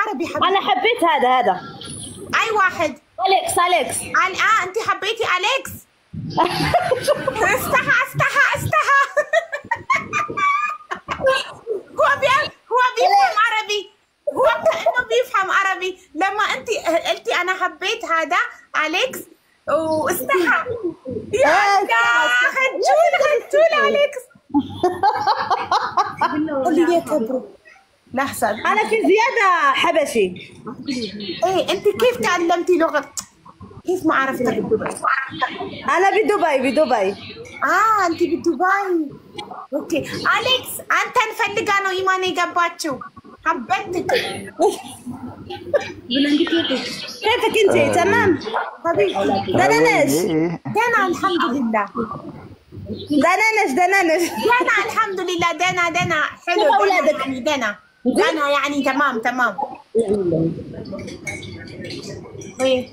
عربي حبيبي. انا حبيت هذا اي واحد أليكس انت حبيتي أليكس استحى هو بيفهم عربي هو كأنه بيفهم عربي لما انت قلتي انا حبيت هذا أليكس واستحى يا خجول أليكس اللي يكبروا لحظة انا في زياده حبشي ايه انت كيف تعلمتي لغة كيف ما عرفتي انا بدبي انت بدبي اوكي أليكس انت نفلق انا ايماني قباتشو حبيتك كيفك انت تمام حبيبي دنانش دنا الحمد لله دنانش دنا الحمد لله دنا حلو كيف أولادك؟ دنا يعني تمام ايه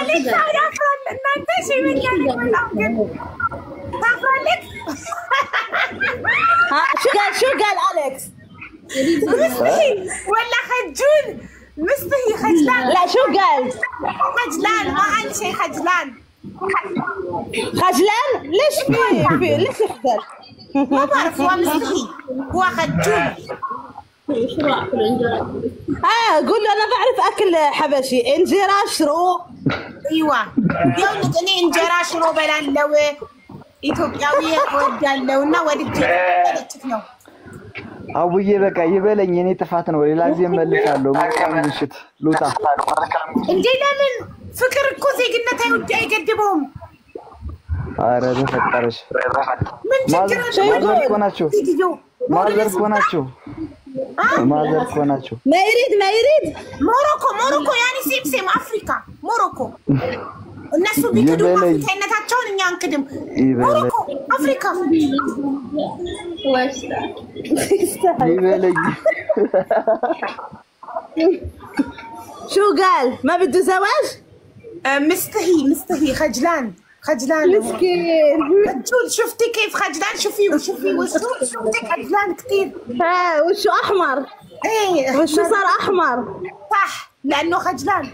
أليكس يفرل ما انتشي من يعني بالأمجد تفرلك شو قال أليكس مستحي ولا خجول مستحي خجلان لا شو قال خجلان ما قال شيء خجلان ليش ليش يخجل ما بعرف هو مستحي هو خجول قول له انا بعرف اكل حبشي انجيرا شرو ايوه يقول እኔ እንጀራ ሽሮ በላለው ኢትዮጵያዊ ወዳለውና ወድጄ ነው አውዬ በቃ ይበለኝ እኔ ጥፋት ነው ሌላ ጊዜ መልካለሁ መልካም ምሽት ሉጣ እንዴ ለምን ፍቅር እኮ ዜግነት አይገድበውም አረ ተፈጠረሽ ምን ችግር ማዘር ኮናቸው ማይሪድ ሞሮኮ ያኒ ሴም አፍሪካ ሞሮኮ እነሱ ቢክዱ አፍሪካነታቸውን እኛ አንክድም ሞሮኮ አፍሪካ ይበለኝ شو قال ما بده زواج مستحي خجلان مسكين خجول شفتي كيف خجلان شوفي وشو شفتي خجلان كثير وشو احمر ايه وشو صار احمر صح لانه خجلان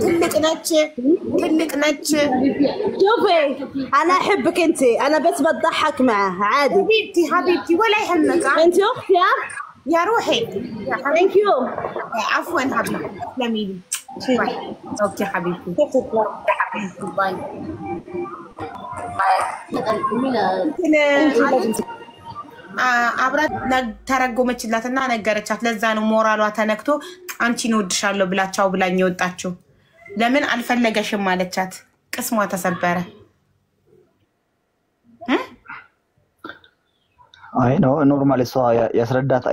تلك نتش شوفي انا احبك انت انا بس بضحك معه عادي حبيبتي ولا يهمك انت اختي يا روحي ثانك يو عفوا حبيبتي تسلمي اوكي حبيبتي باي አብራት ተረጎመችላትና ነገረቻት ለዛ ነው ሞራሏ ተነክቶ አንቺን ወድሻለሁ ብላቻው ብላኝ ወጣችሁ ለምን አልፈለገሽም ማለቻት ቅስሟ ተሰበረ አይ ነው ኖርማሊ ሰው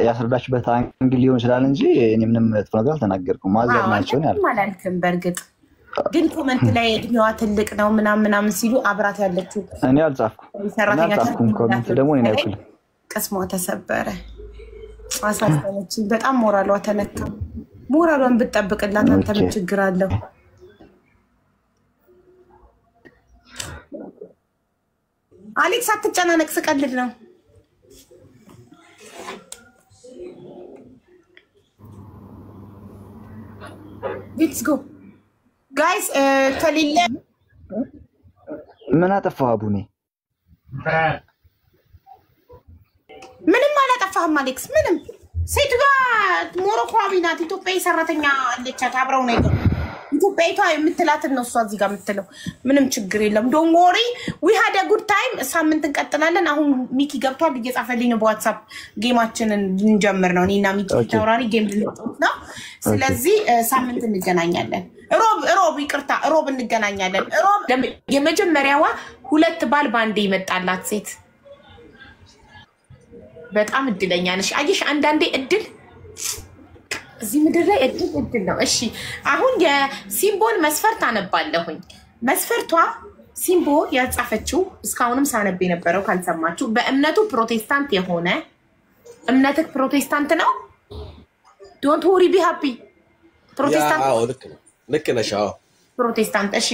ያስረዳችበት አንግል ሊሆን ይችላል እንጂ እኔ ምንም ነገር አልተናገርኩም ማዘር ናቸው ያለው ማለልከም በርግጥ ግን ኮሜንት ላይ እድሜዋ ትልቅ ነው ምናምን ሲሉ አብራት ያለችው እኔ አልጻፍኩም ኮሜንት ደግሞ እኔ አይደለም ቅስሟ ተሰበረ አሳሰበች በጣም ሞራሏ ተነካ ሞራሏን ብትጠብቅላት አንተ ምን ችግር አለው አሌክስ አትጨናነቅ ስቀልድ ነው ሌትስ ጎ ጋይስ ከሌለ ምን አጠፋው አቡኔ ምንም አላጠፋህም አሌክስ ምንም ሴትዋ ሞሮኮዊ ናት ኢትዮጵያዊ ሰራተኛ አለቻት አብረው ነው ኢትዮጵያዊቷ የምትላት ነው እሷ እዚህ ጋር የምትለው ምንም ችግር የለም ዶንት ወሪ ዊ ሃድ አ ጉድ ታይም ሳምንት እንቀጥላለን አሁን ሚኪ ገብቷል እየጻፈልኝ ነው በዋትስአፕ ጌማችንን እንጀምር ነው እኔና ሚኪ ተወራሪ ጌም ልንጫወት ነው ስለዚህ ሳምንት እንገናኛለን ሮብ ይቅርታ ሮብ እንገናኛለን ሮብ የመጀመሪያዋ ሁለት ባል ባንዴ ይመጣላት ሴት በጣም እድለኛ ነሽ አየሽ አንዳንዴ እድል እዚህ ምድር ላይ እድል ነው እሺ አሁን የሲምቦል መስፈርት አነባለሁኝ መስፈርቷ ሲምቦ ያጻፈችው እስካሁንም ሳነብ የነበረው ካልሰማችሁ በእምነቱ ፕሮቴስታንት የሆነ እምነትክ ፕሮቴስታንት ነው ዶንት ወሪ ቢ ሃፒ ፕሮቴስታንት አዎ ልክ ነሽ አዎ ፕሮቴስታንት እሺ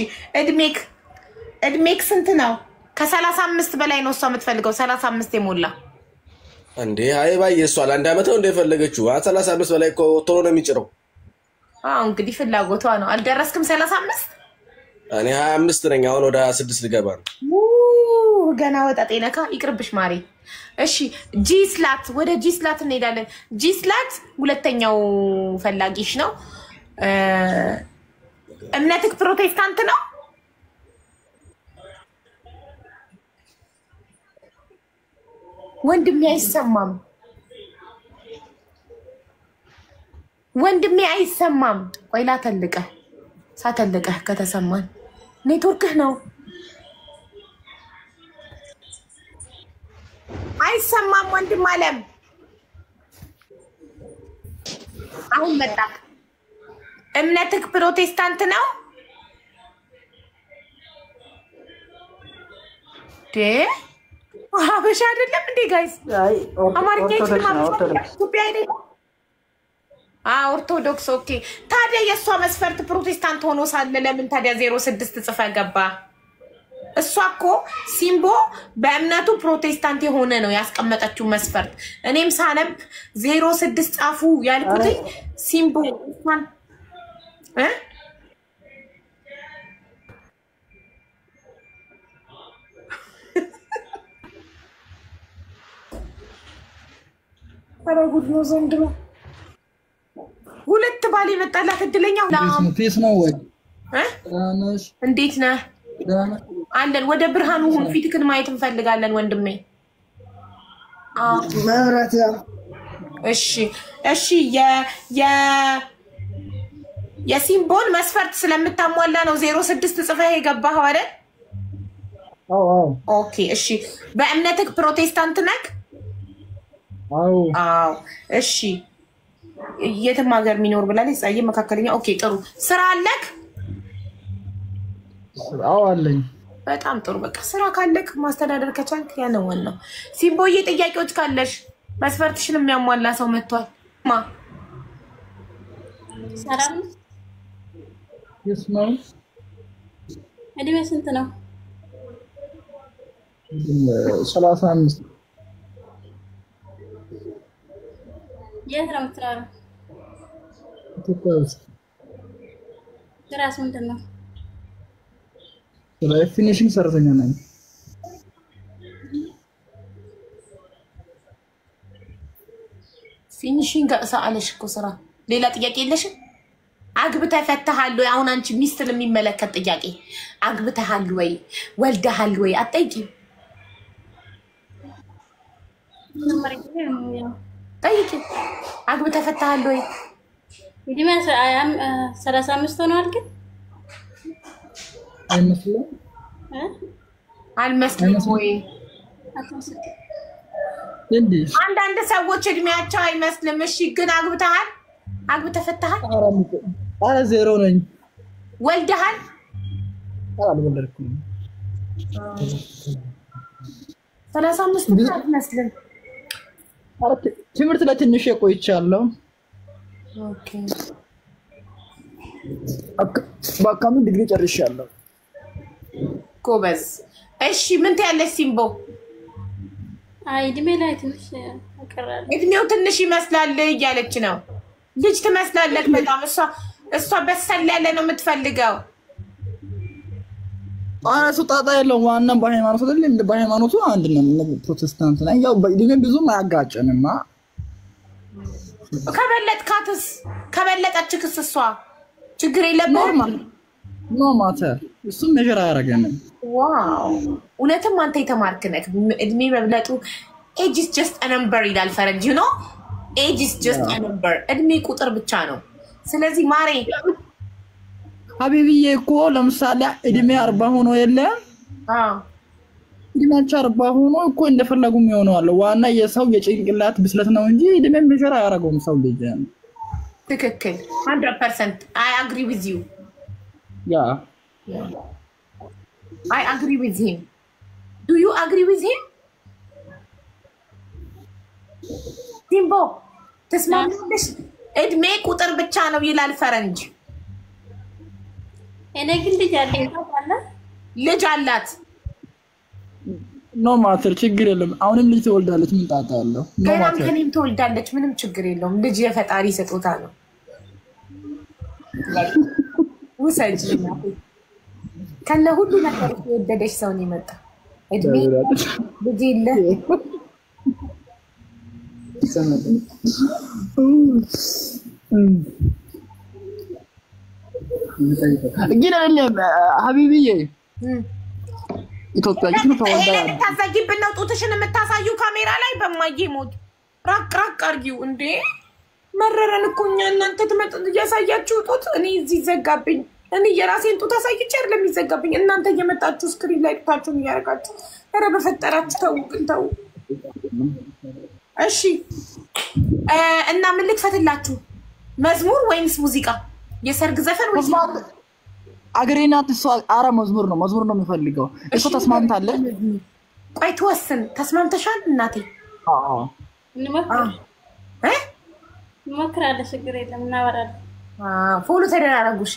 እድሜክ ስንት ነው ከ35 በላይ ነው እሷ የምትፈልገው 35 የሞላ እንዴ አይ ባይ እሷ ለአንድ አመት ነው እንደፈለገችው 35 በላይ ቶሎ ነው የሚጭረው እንግዲህ ፍላጎቷ ነው አልደረስክም 35 እኔ 25 ነኝ አሁን ወደ 26 ልገባ ነው ገና ወጣጤ ነካ ይቅርብሽ ማሪ እሺ ጂስላት ወደ ጂስላት እንሄዳለን ጂስላት ሁለተኛው ፈላጊሽ ነው እምነትክ ፕሮቴስታንት ነው ወንድሜ አይሰማም ቆይ ላተልቀ ሳተልቀ ከተሰማን ኔትወርክህ ነው አይሰማም ወንድም አለም አሁን መጣ እምነትክ ፕሮቴስታንት ነው ሀበሻ አይደለም እንዴ ጋይስ አማርኛ ይችላል ኢትዮጵያ አይደለም ኦርቶዶክስ ኦኬ ታዲያ የሷ መስፈርት ፕሮቴስታንት ሆኖ ሳለ ለምን ታዲያ 06 ጽፈ ገባ እሷ እኮ ሲምቦ በእምነቱ ፕሮቴስታንት የሆነ ነው ያስቀመጠችው መስፈርት እኔም ሳነብ 06 ጻፉ ያልኩት ሲምቦ እንኳን አረጉድ ነው ዘንድሮ ሁለት ባል የመጣላት እድለኛ ፒስ ነው ወይ እንዴት ነህ አለን ወደ ብርሃኑ ሁን ፊትክን ማየት እንፈልጋለን ወንድሜ መብራት ያ እሺ የሲምቦል መስፈርት ስለምታሟላ ነው 06 ጽፈህ የገባኸው አይደል ኦኬ እሺ በእምነትክ ፕሮቴስታንት ነክ እሺ የትም ሀገር የሚኖር ብላለች ጻዬ መካከለኛ ኦኬ ጥሩ ስራ አለክ አለኝ በጣም ጥሩ በቃ ስራ ካለክ ማስተዳደር ከቻልክ ያነው ነው ሲምቦዬ ጥያቄዎች ካለሽ መስፈርትሽን የሚያሟላ ሰው መጥቷል ሰላም ይስማው እድሜ ስንት ነው 35 የት ነው የምትኖረው ኢትዮጵያ ውስጥ ስራስ ምንድን ነው ፊኒሽንግ ሰራተኛ ነኝ ፊኒሽንግ ሰአለሽ እኮ ስራ ሌላ ጥያቄ የለሽም አግብተህ ፈተሃል ወይ አሁን አንቺ ሚስት ለሚመለከት ጥያቄ አግብተሃል ወይ ወልደሃል ወይ አትጠይቂም ጠይቂ አግብተህ ፈተሃል ወይ እድሜ 35 ሆኗል ግን አልመስልም ወይ አንዳንድ ሰዎች እድሜያቸው አይመስልም እሺ ግን አግብተሃል አግብተህ ፈተሃል አረ ዜሮ ነኝ ወልደሃል አልወለድኩም 35 ብቻ አይመስልም ትምህርት ላይ ትንሽ ቆይቻለሁ ኦኬ በአካውንት ዲግሪ ጨርሻለሁ ጎበዝ እሺ ምን ትያለሽ ሲምቦ አይ እድሜ ላይ ትንሽ አቀራለ እድሜው ትንሽ ይመስላል እያለች ነው ልጅ ትመስላለች በጣም እሷ በሰል ያለ ነው የምትፈልገው አራሱ ጣጣ የለውም ዋና በሃይማኖት አይደለም በሃይማኖቱ አንድ ነው ፕሮቴስታንት ነኝ ያው በእድሜ ብዙም አያጋጨንማ ከበለጥካትስ ከበለጠችክስ እሷ ችግር የለም ኖርማል ኖ ማተር እሱም ሜጀር አያረገንም ዋው እውነትም አንተ የተማርክ ነህ እድሜ መብለጡ age is just a number ይላል ፈረንጅ you know age is just a number እድሜ ቁጥር ብቻ ነው ስለዚህ ማሬ ሀቢብዬ እኮ ለምሳሌ እድሜ 40 ሆኖ የለ እድሜያቸው 40 ሆኖ እኮ እንደፈለጉ የሚሆነው አለ ዋና የሰው የጭንቅላት ብስለት ነው እንጂ እድሜ ሜጀር አያረገውም ሰው ልጅ ትክክል 100% I agree with you yeah I agree with him do you agree with him ሲምቦ ተስማማለሽ እድሜ ቁጥር ብቻ ነው ይላል ፈረንጅ እኔ ግን ልጅ አለኝ ታውቃለህ ልጅ አላት ኖ ማተር ችግር የለም። አሁንም ልጅ ትወልዳለች ምን ጣጣ አለው? ገናም ከኔም ትወልዳለች ምንም ችግር የለውም። ልጅ የፈጣሪ ስጦታ ነው። ውሰጂ ከነ ሁሉ ነገር የወደደሽ ሰው ነው የመጣ እድሜ ልጅ የለ ግን አይደለም ሀቢብዬ ኢትዮጵያ ግን ተወልዳ ታሳጊብን ነው ጡትሽን የምታሳዩ ካሜራ ላይ በማዬ ሞት ራቅ አርጊው እንዴ መረረን እኮ እኛ እናንተ ትመጡ እያሳያችሁ ጡት እኔ እዚህ ዘጋብኝ እኔ የራሴን ጡት አሳይቼ አይደለም ይዘጋብኝ እናንተ እየመጣችሁ ስክሪን ላይ ጡታችሁን እያደረጋችሁ ኧረ በፈጠራችሁ ተው ግን ተው እሺ እና ምን ልክፈትላችሁ መዝሙር ወይንስ ሙዚቃ የሰርግ ዘፈን ወይስ አገሬናት እሷ አረ መዝሙር ነው የሚፈልገው እሷ ተስማምታለች ቆይ ተወስን ተስማምተሻል እናቴ አዎ እንሞክራለን ችግር የለም እናወራለን ፎሎ ተደራረጉሽ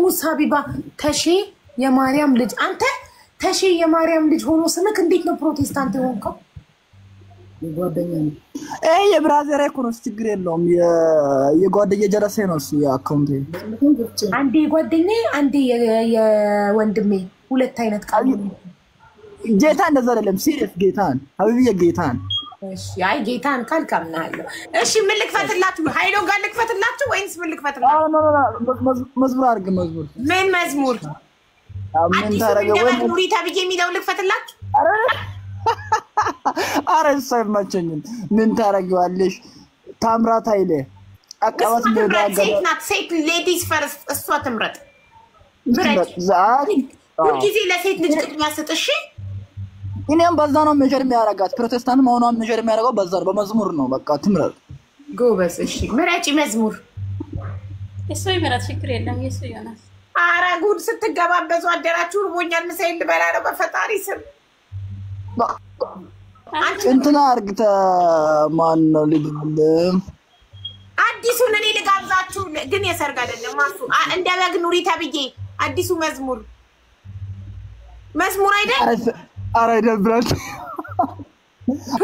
ሙሳ ሀቢባ ተሼ የማርያም ልጅ አንተ ተሼ የማርያም ልጅ ሆኖ ስምክ እንዴት ነው ፕሮቴስታንት የሆንከው የጓደኛ የብራዘር እኮ ችግር የለውም የጓደኛ ጀረሰ ነው እሱ የአካውንት አንዴ ጓደኛ አንዴ የወንድሜ ሁለት አይነት ቃል ጌታ እንደዛ አይደለም ሲሪየስ ጌታን ሀቢብዬ ጌታን እሺ አይ ጌታን ካልካምናለሁ እሺ ምን ልክፈትላችሁ ሃይሎ ጋር ልክፈትላችሁ ወይስ ምን ልክፈትላችሁ መዝሙር አድርግ መዝሙር ምን መዝሙር ምን ታረገው ወይ ኑሪ ታብዬ የሚለው ልክፈትላችሁ አረ ሳይመቸኝም ምን ታረጋለሽ ታምራት ኃይሌ አቀባት ሴት ሌዲስ ፈርስት እሷ ትምረጥ ሁልጊዜ ለሴት ልጅ ቅድሚያ ስጥ እሺ እኔም በዛ ነው ሜጀር የሚያረጋት ፕሮቴስታንት መሆኗን ሜጀር የሚያረጋው በዛ ነው በመዝሙር ነው በቃ ትምረጥ ጎበዝ እሺ ምረጪ መዝሙር እሱ ይመረጥ ችግር የለም የሱ ይሆናል ኧረ ጉድ ስትገባበዙ አደራችሁ ርቦኛል ምሳዬን ልበላ ነው በፈጣሪ ስም እንትና አርግተ ማን ነው ልብል አዲሱን እኔ ልጋብዛችሁ ግን የሰርግ አይደለም ማሱ እንደ በግ ኑሪ ተብዬ አዲሱ መዝሙር አይደል አረ ይደብራል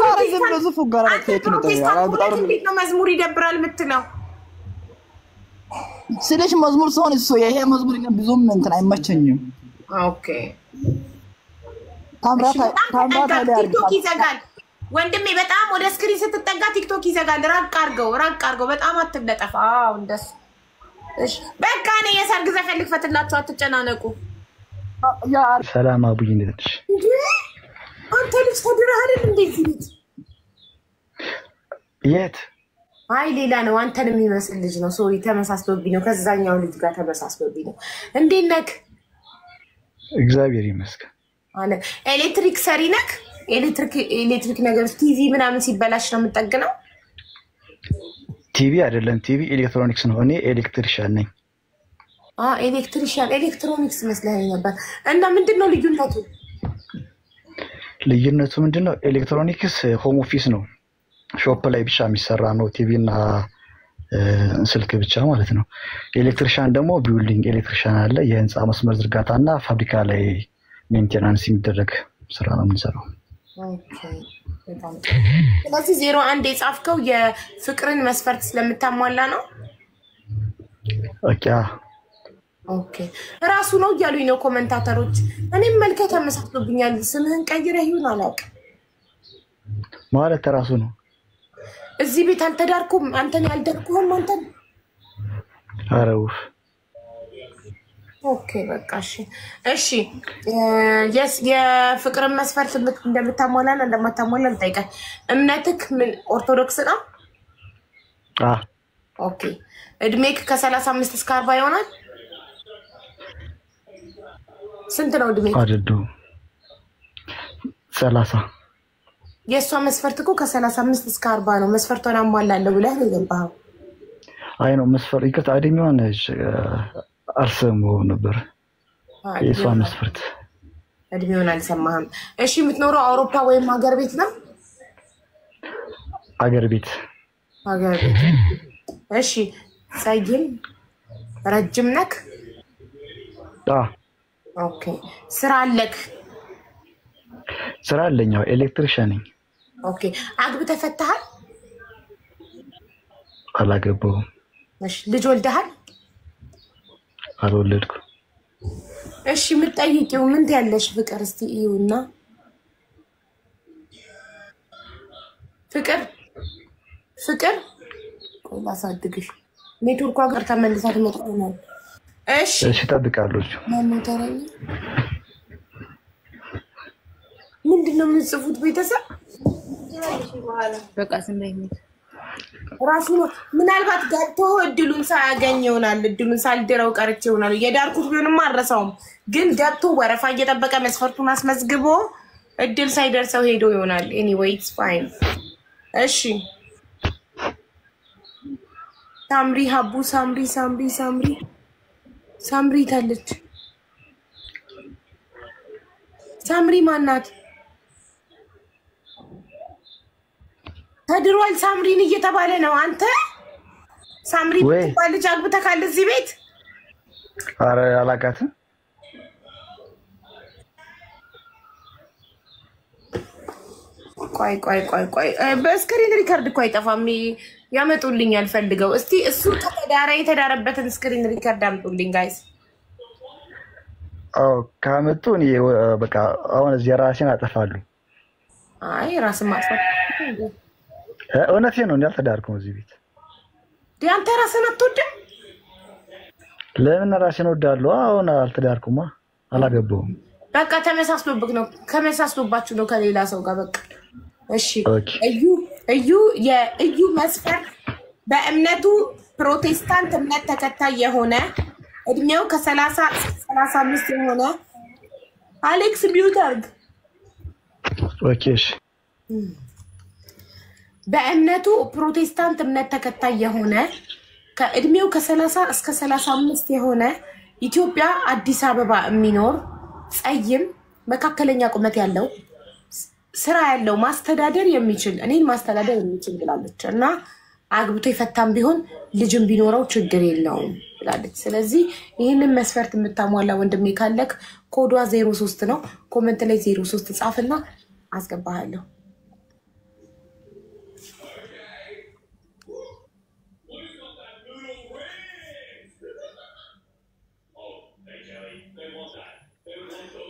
አረ ዝም ብሎ ፉጋራ ነው እንዴት ነው መዝሙር ይደብራል የምትለው ስለሽ መዝሙር ሰውን እሱ ይሄ መዝሙር ብዙም እንትን አይመቸኝም ኦኬ ታምራት ቲክቶክ ይዘጋል ወንድሜ በጣም ወደ ስክሪን ስትጠጋ ቲክቶክ ይዘጋል ራቅ አርገው በጣም አትለጠፍ አዎ እንደሱ እሺ በቃ እኔ የሰርግ ዘፈን ልክፈትላችሁ አትጨናነቁ ያ ሰላም አቡዬ እንዴት ነሽ አንተ ልጅ ተድረህ አይደል እንዴት የት አይ ሌላ ነው አንተን የሚመስል ልጅ ነው ሶሪ ተመሳስሎብኝ ነው ከዛኛው ልጅ ጋር ተመሳስሎብኝ ነው እንዴት ነህ እግዚአብሔር ይመስገን አለ ኤሌክትሪክ ሰሪ ነክ ኤሌክትሪክ ነገር ቲቪ ምናምን ሲበላሽ ነው የምጠግነው ቲቪ አይደለም ቲቪ ኤሌክትሮኒክስ ነው እኔ ኤሌክትሪሻን ነኝ ኤሌክትሪሻን ኤሌክትሮኒክስ መስለኝ ነበር እና ምንድነው ልዩነቱ ምንድነው ኤሌክትሮኒክስ ሆም ኦፊስ ነው ሾፕ ላይ ብቻ የሚሰራ ነው ቲቪ እና ስልክ ብቻ ማለት ነው ኤሌክትሪሻን ደግሞ ቢልዲንግ ኤሌክትሪሻን አለ የህንጻ መስመር ዝርጋታና ፋብሪካ ላይ ሜንቴናንስ የሚደረግ ስራ ነው የምንሰራው ኦኬ በጣም ስለዚህ 01 የጻፍከው የፍቅርን መስፈርት ስለምታሟላ ነው ኦኬ ራሱ ነው እያሉኝ ነው ኮሜንታተሮች እኔም መልከ ተመሳስሎብኛል ስምህን ቀይረህ ይሁን አላውቅም ማለት ራሱ ነው እዚህ ቤት አልተዳርኩም አንተን ያልደርኩህም አንተን አረውፍ ኦኬ በቃ እሺ የፍቅርን መስፈርት እንደምታሟላና እንደማታሟላ ልጠይቀህ እምነትክ ምን ኦርቶዶክስ ነው ኦኬ እድሜክ ከ35 እስከ 40 ይሆናል ስንት ነው እድሜ አደዱ 30 የሷ መስፈርት እኮ ከ35 እስከ 40 ነው መስፈርቷን አሟላለሁ ብለህ ነው የገባኸው አይ ነው መስፈርት ይከታ አደኛውን አልሰማሁም ነበር የሷ መስፈርት እድሜውን አልሰማህም እሺ የምትኖረው አውሮፓ ወይም ሀገር ቤት ነው ሀገር ቤት እሺ ፀይም ረጅም ነክ ኦኬ ስራ አለክ? ስራ አለኝ ኤሌክትሪሻን ነኝ። ኦኬ አግብተህ ፈተሃል? አላገባሁም። እሺ ልጅ ወልደሃል? አልወለድኩም። እሺ የምትጠይቂው ምን ትያለሽ? ፍቅር እስቲ እዩና ፍቅር ቆላ ሳድግሽ ኔትወርኩ ጋር ተመልሳ ትመጣ ነው። እሺ እጠብቃለሁ። ማነው ተረኛ? ምንድነው የምትጽፉት ቤተሰብ? በቃ ስንበኝ ራሱ ነው ምናልባት ገብቶ እድሉን ሳያገኝ ይሆናል። እድሉን ሳልድረው ቀርቼ ይሆናል። የዳርኩት ቢሆንም አልረሳውም። ግን ገብቶ ወረፋ እየጠበቀ መስፈርቱን አስመዝግቦ እድል ሳይደርሰው ሄዶ ይሆናል። ኤኒዌይ ኢትስ ፋይን። እሺ ሳምሪ ሀቡ ሳምሪ ታለች። ሳምሪ ማናት? ተድሯል ሳምሪን እየተባለ ነው። አንተ ሳምሪ ልጅ አግብተካል እዚህ ቤት? ኧረ አላውቃትም። ቆይ በስክሪን ሪከርድ እኮ አይጠፋም። ያመጡልኛል ፈልገው። እስቲ እሱ የተዳረበትን ስክሪን ሪከርድ አምጡልኝ ጋይስ። ካመጡ እኔ በቃ አሁን እዚህ ራሴን አጠፋለሁ። አይ ራስን ማጥፋት እውነቴን ነው። እንዳልተዳርኩም እዚህ ቤት አንተ ራስን አትወድም? ለምን ራሴን ወዳለሁ? አሁን አልተዳርኩማ፣ አላገባሁም። በቃ ተመሳስሎብክ ነው። ከመሳስሎባችሁ ነው ከሌላ ሰው ጋር በቃ። እሺ እዩ መስፈር በእምነቱ ፕሮቴስታንት እምነት ተከታይ የሆነ እድሜው ከ30 እስከ 35 የሆነ አሌክስ ሚውት አድርግ። ኦኬሽ በእምነቱ ፕሮቴስታንት እምነት ተከታይ የሆነ ከእድሜው ከ30 እስከ 35 የሆነ ኢትዮጵያ አዲስ አበባ የሚኖር ጸይም መካከለኛ ቁመት ያለው ስራ ያለው ማስተዳደር የሚችል እኔን ማስተዳደር የሚችል ብላለች እና አግብቶ የፈታም ቢሆን ልጅም ቢኖረው ችግር የለውም ብላለች። ስለዚህ ይህንን መስፈርት የምታሟላ ወንድሜ ካለክ ኮዷ 03 ነው። ኮሜንት ላይ 03 ጻፍና አስገባሃለሁ።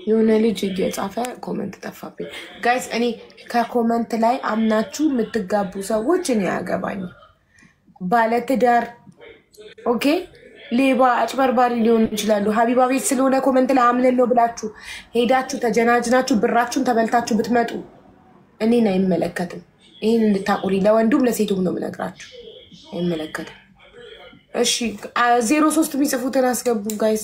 የሆነ ልጅ እየጻፈ ኮሜንት ጠፋብኝ ጋይስ። እኔ ከኮሜንት ላይ አምናችሁ የምትጋቡ ሰዎች እኔ ያገባኝ ባለትዳር ኦኬ ሌባ አጭበርባሪ ሊሆኑ ይችላሉ። ሀቢባ ቤት ስለሆነ ኮሜንት ላይ አምነን ነው ብላችሁ ሄዳችሁ ተጀናጅናችሁ ብራችሁን ተበልታችሁ ብትመጡ እኔን አይመለከትም። ይህን እንድታቁሪ ለወንዱም ለሴቱም ነው የምነግራችሁ። አይመለከትም። እሺ 03 የሚጽፉትን አስገቡ ጋይስ።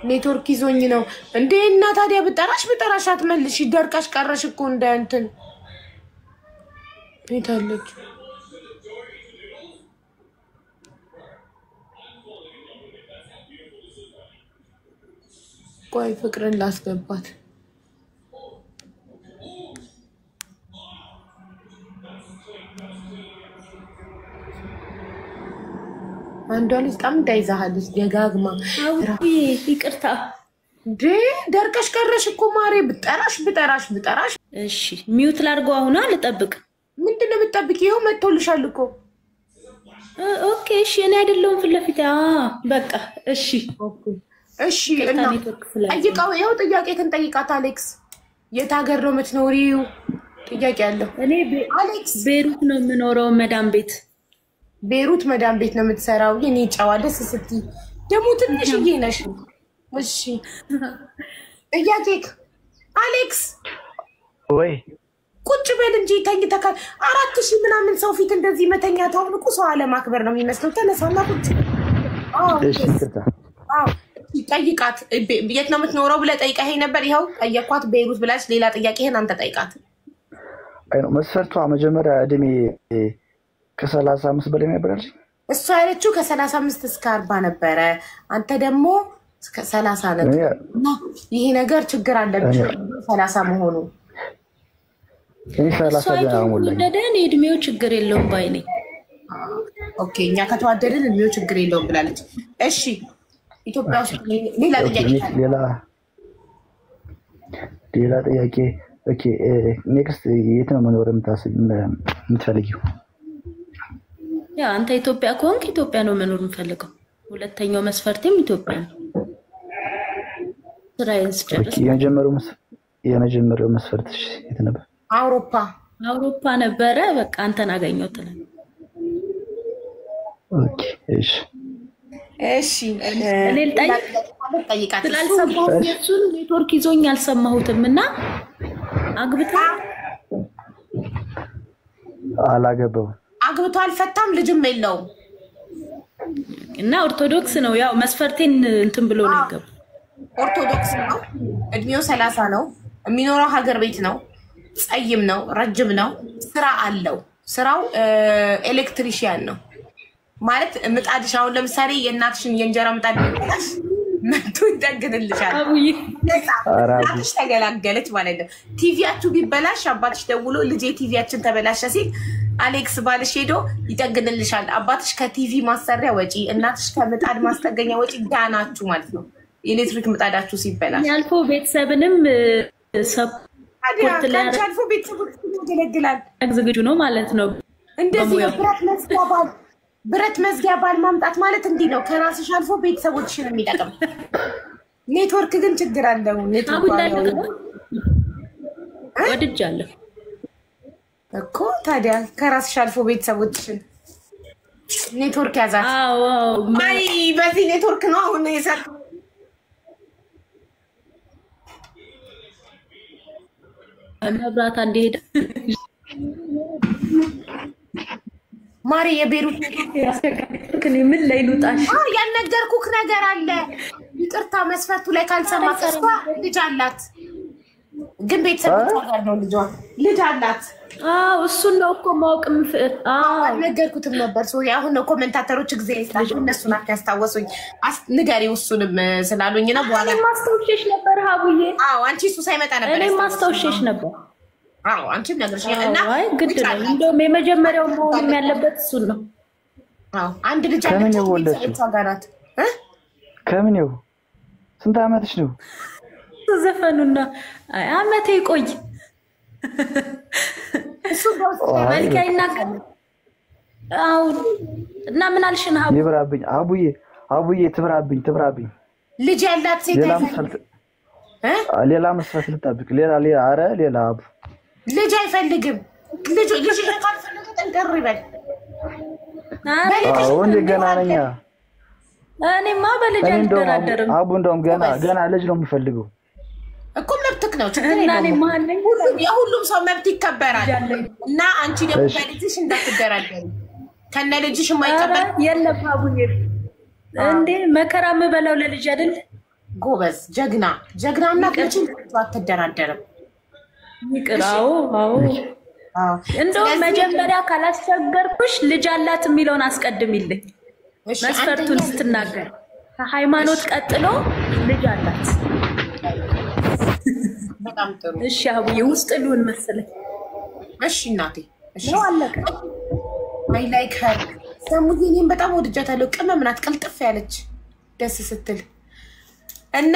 ኔትወርክ ይዞኝ ነው እንዴ? እና ታዲያ ብጠራሽ አትመልሽ። ደርቃሽ ቀረሽ እኮ እንደ እንትን ቤታለች። ቆይ ፍቅርን ላስገባት። አንዷ ልጅ በጣም እንዳይዛሃለች ደጋግማ። ይቅርታ ደርቀሽ ቀረሽ እኮ ማሬ። ብጠራሽ። እሺ ሚውት ላድርገው አሁን ልጠብቅ። ምንድነው የምትጠብቂ? ይኸው መጥቶልሻል እኮ። ኦኬ እሺ እኔ አይደለሁም ፊት ለፊት። በቃ እሺ እና ጠይቀው። ይኸው ጥያቄ ጠይቃት አሌክስ። የት ሀገር ነው የምትኖሪው? ጥያቄ አለው። እኔ አሌክስ ቤሩት ነው የምኖረው መዳም ቤት። ቤሩት መዳም ቤት ነው የምትሰራው? የኔ ጨዋ ደስ ስትይ ደግሞ ትንሽዬ ነሽ። እሺ ጥያቄ አሌክስ ወይ ቁጭ በል እንጂ ተኝተካል። 4000 ምናምን ሰው ፊት እንደዚህ መተኛት አሁን እኮ ሰው አለማክበር ነው የሚመስለው። ተነሳና ቁጭ። ጠይቃት። የት ነው የምትኖረው ብለህ ጠይቀኸኝ ነበር። ይኸው ጠየኳት ቤሩት ብላች። ሌላ ጥያቄህን አንተ ጠይቃት። መስፈርቷ መጀመሪያ እድሜ ከ35 በላይ ነበር ያልሽኝ? እሷ ያለችው ከ35 እስከ 40 ነበረ። አንተ ደግሞ እስከ 30 ነበር። እና ይሄ ነገር ችግር አለብሽ 30 መሆኑ። እኔ 30 ገና ሞላኝ። እኔ እድሜው ችግር የለውም ባይ ነኝ። ኦኬ እኛ ከተዋደድን እድሜው ችግር የለውም ብላለች። እሺ ኢትዮጵያ ውስጥ ሌላ ጥያቄ ኦኬ ኔክስት የት ነው መኖር የምትፈልጊው? ያ አንተ ኢትዮጵያ ከሆንክ ኢትዮጵያ ነው መኖር የምፈልገው። ሁለተኛው መስፈርትም ኢትዮጵያ ነው። ስራዬን ስጨርስ የመጀመሪያው መስፈርትሽ የት ነበር? አውሮፓ ነበረ። በቃ አንተን አገኘው ተላል። ኦኬ እሺ እኔ ልጠይቃት ስላልሰማሁት የሱን ኔትወርክ ይዞኝ አልሰማሁትምና አግብቶ አልፈታም ልጅም የለውም እና ኦርቶዶክስ ነው። ያው መስፈርቴን እንትን ብሎ ነው ይገባ። ኦርቶዶክስ ነው። እድሜው 30 ነው። የሚኖረው ሀገር ቤት ነው። ጸይም ነው። ረጅም ነው። ስራ አለው። ስራው ኤሌክትሪሺያን ነው ማለት ምጣድሽ አሁን ለምሳሌ የእናትሽን የእንጀራ ምጣድ ይላሽ መጥቶ ይጠግንልሻል። አራብሽ ተገላገለች ማለት ነው። ቲቪያችሁ ቢበላሽ አባትሽ ደውሎ ልጄ ቲቪያችን ተበላሸ ሲል አሌክስ ባልሽ ሄዶ ይጠግንልሻል። አባትሽ ከቲቪ ማሰሪያ ወጪ፣ እናትሽ ከምጣድ ማስጠገኛ ወጪ ዳናችሁ ማለት ነው። ኤሌክትሪክ ምጣዳችሁ ሲበላሽ ያልፎ ቤተሰብንም ሰፖርት ላይ ያልፎ ቤተሰቦችን ያገለግላል። ዝግጁ ነው ማለት ነው። እንደዚህ ብረት መዝጊያ ባል ማምጣት ማለት እንዲህ ነው። ከራስሽ አልፎ ቤተሰቦችሽን የሚጠቅም ኔትወርክ ግን ችግር አለው። ኔትወርክ ወድጃለሁ እኮ ታዲያ ከራስሽ አልፎ ቤተሰቦችሽን ኔትወርክ ያዛት። አይ በዚህ ኔትወርክ ነው አሁን የሰጥ መብራት እንዲሄድ ማሪ የቤሩት ኔትወርክ ምን ላይ ልውጣሽ? ያልነገርኩህ ነገር አለ። ይቅርታ መስፈርቱ ላይ ካልሰማህ ልጅ አላት ግን ቤተሰብ ጋር ነው ልጅ አላት። እሱን ነው እኮ ማወቅ ምፍር አልነገርኩትም ነበር። አሁን ነው ኮሜንታተሮች ጊዜ ይስላችሁ እነሱ ናቸው ያስታወሱኝ። ንገሪው እሱንም ስላሉኝ ነው። በኋላ ማስታወሻሽ ነበር ሀቡዬ። አንቺ እሱ ሳይመጣ ነበር እኔ ማስታወሻሽ ነበር። አንቺም ነግርሽኛልና ግድ ነው። እንደውም የመጀመሪያው መሆን ያለበት እሱን ነው። አንድ ልጅ አለች ጋራት ከምን ነው? ስንት አመትሽ ነው? ዘፈኑና አመቴ ቆይ እሱ መልካ ይናገር። እና ምን አልሽን? ይብራብኝ አቡዬ ትብራብኝ ልጅ ያላት ሴት ሌላ መስፈርት ልጠብቅ። ሌላ አቡ ልጅ አይፈልግም። ልጅ ካልፈልግ ጠንቀር ይበል። ወንድ ገና ነኝ እኔማ በልጅ አልደራደርም። አቡ እንደውም ገና ልጅ ነው የሚፈልገው እኮ መብትክ ነው። ችግር የለውም። የሁሉም ሰው መብት ይከበራል። እና አንቺ ደግሞ በልጅሽ እንዳትደራደሪ። ከነ ልጅሽ የማይከበር የለም። አቡዬ እንዴ መከራ የምበላው ለልጅ አይደል? ጎበዝ ጀግና እና ልጅን አትደራደርም። ይቅራው እንደውም መጀመሪያ ካላስቸገርኩሽ ልጅ አላት የሚለውን አስቀድሚልኝ። መስፈርቱን ስትናገር ከሃይማኖት ቀጥሎ ልጅ አላት። በጣም ጥሩ። እሺ አቡዬ ውስጥ ልሁን መሰለኝ። እሺ እናቴ እሺ ነው አለቀ። አይ ላይክ ሄር ሰሙዬን በጣም ወድጃታለሁ። ቅመም ናት፣ ቅልጥፍ ያለች ደስ ስትል እና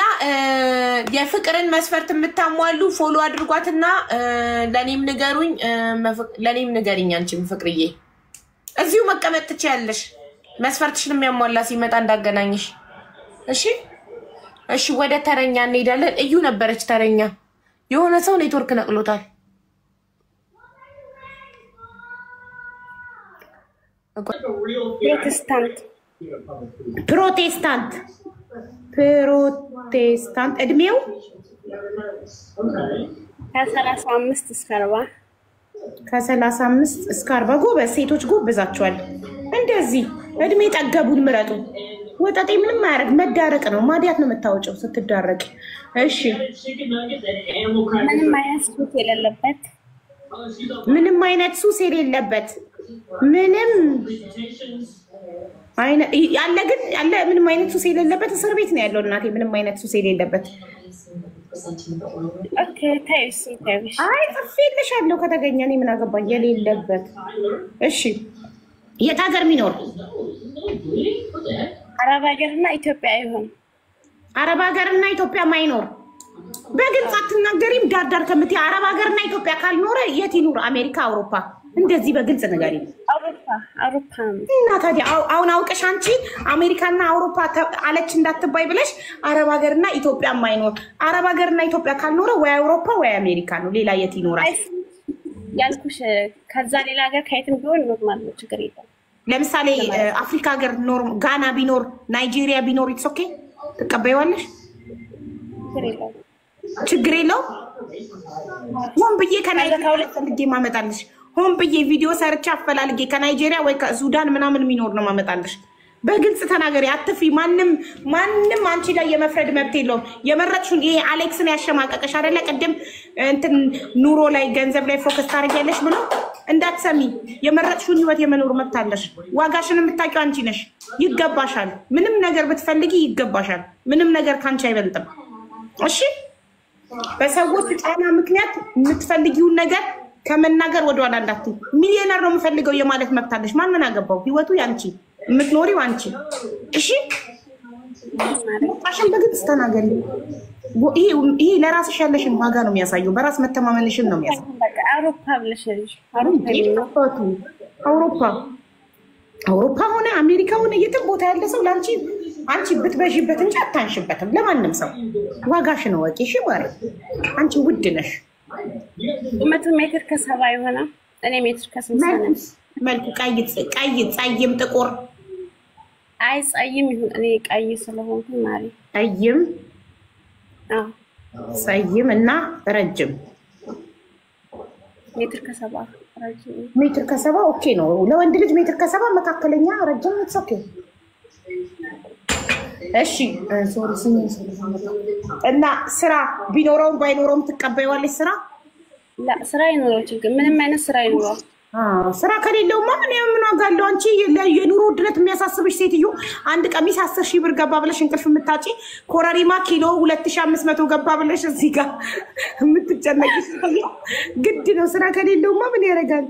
የፍቅርን መስፈርት የምታሟሉ ፎሎ አድርጓትና ለኔም ንገሪኝ። አንቺም ፍቅርዬ እዚሁ መቀመጥ ትችያለሽ። መስፈርትሽን የሚያሟላ ሲመጣ እንዳገናኝሽ። እሺ ወደ ተረኛ እንሄዳለን። እዩ ነበረች ተረኛ። የሆነ ሰው ኔትወርክ ነቅሎታል። ፕሮቴስታንት እድሜው ከ35 እስከ 40 ከ35 እስከ 40 ጎበዝ ሴቶች ጎበዛቸዋል። እንደዚህ እድሜ ጠገቡን ምረጡ። ወጣጤ ምንም ማያረግ መዳረቅ ነው። ማዲያት ነው የምታወጪው ስትዳረቅ። እሺ ምንም አይነት ሱስ የሌለበት ምንም አይነት ሱስ የሌለበት ምንም አይነት ያለ ግን ያለ ምንም አይነት ሱስ የሌለበት እስር ቤት ነው ያለው። እናቴ ምንም አይነት ሱስ የሌለበት ኦኬ ታይስ ታይስ አይ ጽፌልሻለሁ ከተገኘ እኔ ምን አገባኝ የሌለበት። እሺ የት ሀገር የሚኖር አረብ ሀገርና ኢትዮጵያ ይሁን አረብ ሀገርና ኢትዮጵያ ማይኖር በግልጽ አትናገሪም ዳርዳር ከምትይ አረብ ሀገርና ኢትዮጵያ ካልኖረ የት ይኖር አሜሪካ አውሮፓ እንደዚህ በግልጽ ነገሪ አውሮፓ እና ታዲያ አሁን አውቀሽ አንቺ አሜሪካና አውሮፓ አለች እንዳትባይ ብለሽ አረብ ሀገርና ኢትዮጵያ ማይኖር አረብ ሀገርና ኢትዮጵያ ካልኖረ ወይ አውሮፓ ወይ አሜሪካ ነው ሌላ የት ይኖራል ያልኩሽ ከዛ ሌላ ሀገር ከየትም ቢሆን ኖርማል ነው ችግር የለም ለምሳሌ አፍሪካ ሀገር ኖር ጋና ቢኖር ናይጄሪያ ቢኖር ኢትስ ኦኬ ተቀበይዋለሽ ችግር የለው ሆን ብዬ ከናይጄሪያ ፈልጌ ማመጣልሽ ሆን ብዬ ቪዲዮ ሰርቻ አፈላልጌ ከናይጄሪያ ወይ ከሱዳን ምናምን የሚኖር ነው ማመጣልሽ በግልጽ ተናገሪ አትፍሪ ማንም አንቺ ላይ የመፍረድ መብት የለውም የመረጥሽውን ይሄ አሌክስን ያሸማቀቀሽ አይደለ ቀደም እንትን ኑሮ ላይ ገንዘብ ላይ ፎከስ ታደርጊያለሽ ብሎ እንዳትሰሚ የመረጥሽውን ህይወት የመኖር መብት አለሽ ዋጋሽን የምታውቂው አንቺ ነሽ ይገባሻል ምንም ነገር ብትፈልጊ ይገባሻል ምንም ነገር ካንቺ አይበልጥም እሺ በሰዎች ጫና ምክንያት የምትፈልጊውን ነገር ከመናገር ወደኋላ እንዳትይ ሚሊዮነር ነው የምፈልገው የማለት መብት አለሽ ማን አገባው ህይወቱ ያንቺ የምትኖሪው አንቺ እሺ አሽን በግልጽ ተናገሪ ይሄ ለራስሽ ያለሽን ዋጋ ነው የሚያሳየው በራስ መተማመንሽን ነው የሚያሳየው አውሮፓ ብለሽልሽ አውሮፓ ሆነ አሜሪካ ሆነ የትም ቦታ ያለ ሰው ላንቺ አንቺ ብትበዢበት እንጂ አታንሽበትም ለማንም ሰው ዋጋሽን ወቂ እሺ ማለት አንቺ ውድ ነሽ ሜትር ከሰባ ይሆና እኔ ሜትር ከ60 መልኩ ቀይ ጸይም ጥቁር አይ ጸይም ይሁን እኔ ቀይ ስለሆንኩ ማለት ቀይም ጸይም እና ረጅም ሜትር ከሰባ ረጅም ሜትር ከሰባ ኦኬ ነው ለወንድ ልጅ ሜትር ከሰባ መካከለኛ ረጅም ነው ኦኬ እሺ ሶሪ እና ስራ ቢኖረውም ባይኖረውም ትቀበይዋለሽ ስራ ስራ ይኖረው ችግር ምንም አይነት ስራ ይኖረው ስራ ከሌለውማ ምን ዋጋለው አንቺ የኑሮ ውድነት የሚያሳስብሽ ሴትዮ አንድ ቀሚስ 10,000 ብር ገባ ብለሽ እንቅልፍ የምታጪ ኮረሪማ ኪሎ 2500 ገባ ብለሽ እዚህ ጋር የምትጨነቂ ግድ ነው ስራ ከሌለውማ ምን ያደርጋል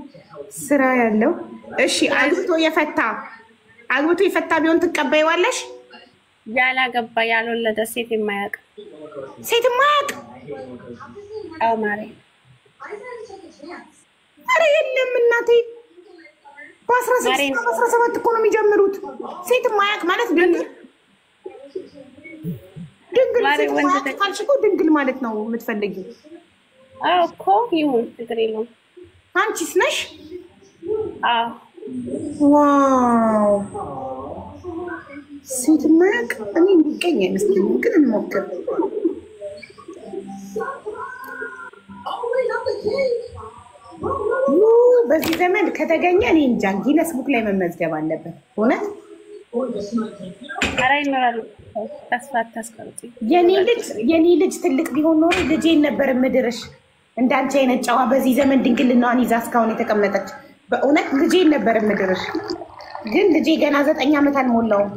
ስራ ያለው እሺ አግብቶ የፈታ ቢሆን ትቀበይዋለሽ ያላገባ ያልወለደ ሴት የማያውቅ አዎ ማለት አረ የለም እናቴ በ16 17 እኮ ነው የሚጀምሩት ሴት የማያውቅ ማለት ድንግል ካልሽ እኮ ድንግል ማለት ነው የምትፈልጊው አዎ እኮ ይሁን ችግር የለውም አንቺስ ነሽ አዎ ዋው ሴት የማያውቅ እኔ የሚገኝ አይመስለኝም ግን እንሞክር በዚህ ዘመን ከተገኘ እኔ እንጃ ጊነስ ቡክ ላይ መመዝገብ አለበት እውነት ኧረ ይኖራል ተስፋ አታስቀምጪ የኔ ልጅ ትልቅ ቢሆን ኖሮ ልጄን ነበር ምድርሽ እንዳንቺ አይነት ጨዋ በዚህ ዘመን ድንግልናዋን ይዛ እስካሁን የተቀመጠች በእውነት ልጄን ነበር ምድርሽ ግን ልጄ ገና 9 ዓመት አልሞላውም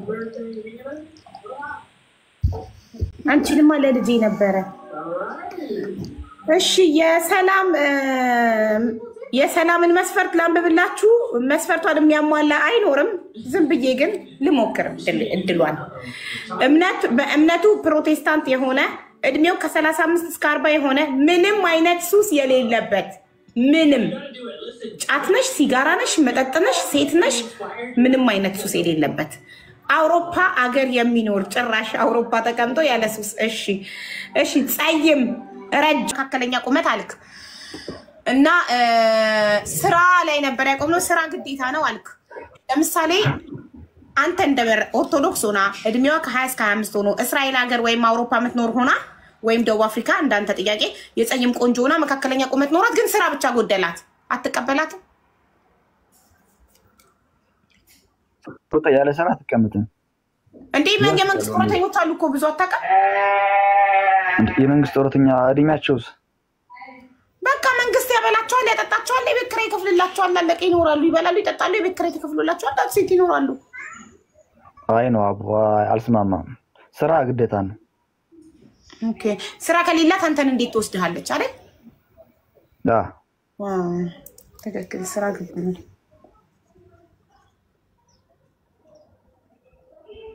አንቺንማ ለልጄ ነበረ እሺ የሰላምን መስፈርት ላንብብላችሁ መስፈርቷን የሚያሟላ አይኖርም ዝም ብዬ ግን ልሞክር እድሏል በእምነቱ ፕሮቴስታንት የሆነ እድሜው ከ35 እስከ 40 የሆነ ምንም አይነት ሱስ የሌለበት ምንም ጫት ነሽ ሲጋራ ነሽ መጠጥ ነሽ ሴት ነሽ ምንም አይነት ሱስ የሌለበት አውሮፓ አገር የሚኖር ጭራሽ አውሮፓ ተቀምጦ ያለ ሱስ እሺ ጸይም ረጅ መካከለኛ ቁመት አልክ እና ስራ ላይ ነበር ያቆምነው ስራ ግዴታ ነው አልክ ለምሳሌ አንተ እንደበር ኦርቶዶክስ ሆና እድሜዋ ከ20 እስከ 25 ሆኖ እስራኤል ሀገር ወይም አውሮፓ የምትኖር ሆና ወይም ደቡብ አፍሪካ እንዳንተ ጥያቄ የጸይም ቆንጆ ሆና መካከለኛ ቁመት ኖራት ግን ስራ ብቻ ጎደላት አትቀበላትም ቶታ ያለ ስራ አትቀመጥም እንዴ የመንግስት ሰራተኞች አሉ እኮ ብዙ አታውቅም የመንግስት ሰራተኛ እድሜያቸውስ በቃ መንግስት ያበላቸዋል ያጠጣቸዋል የቤት ኪራይ ይከፍልላቸዋል አለቀ ይኖራሉ ይበላሉ ይጠጣሉ የቤት ኪራይ ይከፍሉላቸዋል ዳትሴት ይኖራሉ አይ ነው አቡ አልስማማም ስራ ግዴታ ነው ኦኬ ስራ ከሌላት አንተን እንዴት ትወስድሃለች አይደል ዳ ትክክል ስራ ግዴታ ነው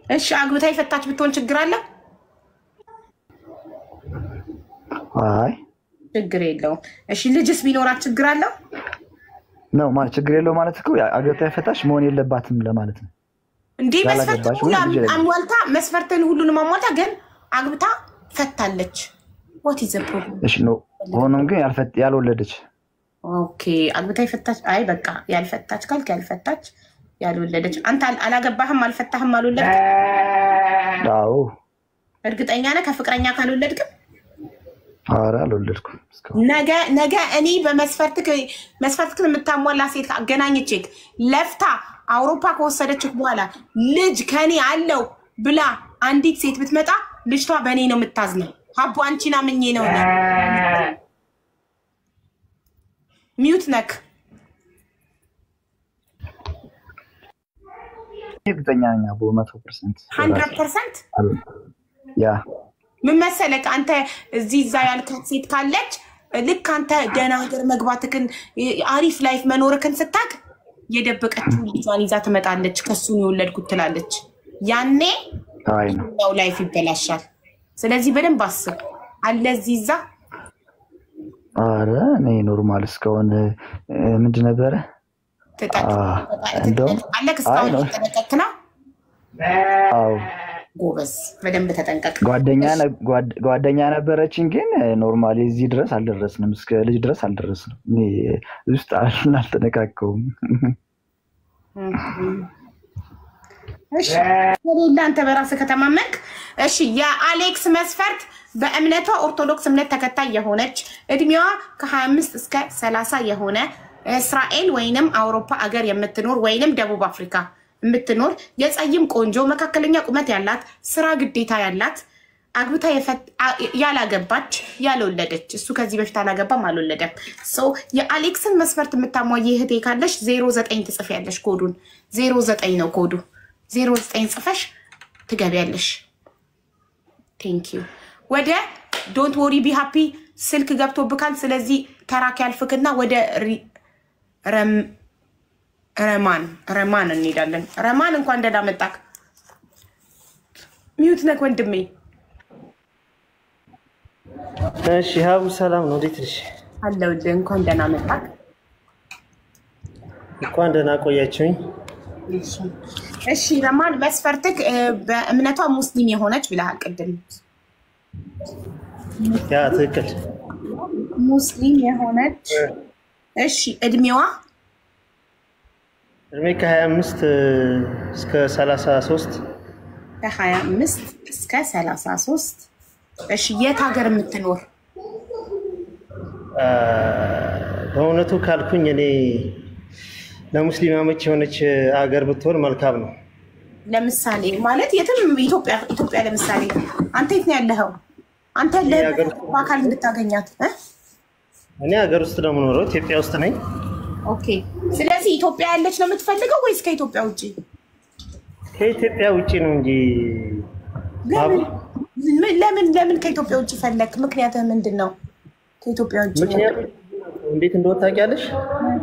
እሺ አግብታ የፈታች ብትሆን ችግር አለ? አይ ችግር የለውም። እሺ ልጅስ ቢኖራት ችግር አለው? ነው ማለት ችግር የለው ማለት እኮ አግብታ የፈታች መሆን የለባትም ለማለት ነው። እንዴ መስፈርትን ሁሉ አሟልታ መስፈርትን ሁሉንም አሟልታ ግን አግብታ ፈታለች። what is the problem? እሺ ነው ሆኖም ግን ያልወለደች ኦኬ አግብታ የፈታች አይ በቃ ያልፈታች ካልክ ያልፈታች ያልወለደች አንተ አላገባህም አልፈታህም አልወለድክም? አዎ እርግጠኛ ነህ ከፍቅረኛ ካልወለድክም? ኧረ አልወለድኩም ነገ እኔ በመስፈርትክ የምታሟላ ሴት አገናኝቼክ ለፍታ አውሮፓ ከወሰደችክ በኋላ ልጅ ከኔ አለው ብላ አንዲት ሴት ብትመጣ ልጅቷ በኔ ነው የምታዝነው። ሀቡ አንቺና ምኜ ነው ሚውት ነክ እርግጠኛ ነኝ አቦ 100% 100% ያ ምን መሰለክ አንተ እዚህ እዛ ያልካት ሴት ካለች ልክ አንተ ደህና ሀገር መግባትክን አሪፍ ላይፍ መኖርክን ስታቅ የደበቀችው ልጇን ይዛ ትመጣለች ከሱ ነው የወለድኩት ትላለች። ያኔ አይ ነው ያው ላይፍ ይበላሻል። ስለዚህ በደንብ አስብ አለ እዚህ እዛ አረ እኔ ኖርማል እስካሁን ምንድን ነበረ አለክ እስካሁን ተጠንቀቅና አዎ ጎበዝ በደንብ ተጠንቀቅ። ጓደኛ ነበረችኝ ግን ኖርማሊ እዚህ ድረስ አልደረስንም እስከ ልጅ ድረስ አልደረስንም። እኔ ውስጥ አልተነካከውም። እሺ ወዴላ አንተ በራስህ ከተማመንክ እሺ የአሌክስ መስፈርት በእምነቷ ኦርቶዶክስ እምነት ተከታይ የሆነች እድሜዋ ከ25 እስከ 30 የሆነ እስራኤል ወይንም አውሮፓ አገር የምትኖር ወይንም ደቡብ አፍሪካ የምትኖር የጸይም ቆንጆ መካከለኛ ቁመት ያላት ስራ ግዴታ ያላት አግብታ ያላገባች ያልወለደች እሱ ከዚህ በፊት አላገባም አልወለደም። የአሌክስን መስፈርት የምታሟይ እህቴ ካለሽ 09 ትጽፊያለሽ። ኮዱን 09 ነው ኮዱ 09 ጽፈሽ ትገቢያለሽ። ቴንክ ዩ ወደ ዶንት ወሪ ቢ ሃፒ ስልክ ገብቶብካል። ስለዚህ ተራክ ያልፍክና ወደ ረማን እንሄዳለን። ረማን እንኳን ደህና መጣክ። ሚውት ነክ ወንድሜ። እሺ ሀቡ ሰላም ነው እንዴት ነሽ? አለሁልህ። እንኳን ደህና መጣክ። እንኳን ደህና ቆያችሁኝ። እሺ ረማን መስፈርትክ በእምነቷ ሙስሊም የሆነች ብለሃል ቅድም። ያ ትክክል ሙስሊም የሆነች እሺ እድሜዋ ከ25 እስከ 33 ከ25 እስከ 33 እሺ የት ሀገር የምትኖር? በእውነቱ ካልኩኝ እኔ ለሙስሊም አመች የሆነች ሀገር ብትሆን መልካም ነው። ለምሳሌ ማለት የትም ኢትዮጵያ ለምሳሌ አንተ የት ነው ያለኸው? አንተ ለአካል እንድታገኛት እኔ ሀገር ውስጥ ነው የምኖረው ኢትዮጵያ ውስጥ ነኝ። ኦኬ ስለዚህ ኢትዮጵያ ያለች ነው የምትፈልገው ወይስ ከኢትዮጵያ ውጪ? ከኢትዮጵያ ውጪ ነው እንጂ ለምን ከኢትዮጵያ ውጪ ፈለክ? ምክንያትህ ምንድነው? ከኢትዮጵያ ውጪ እንዴት እንደወጣ ታውቂያለሽ?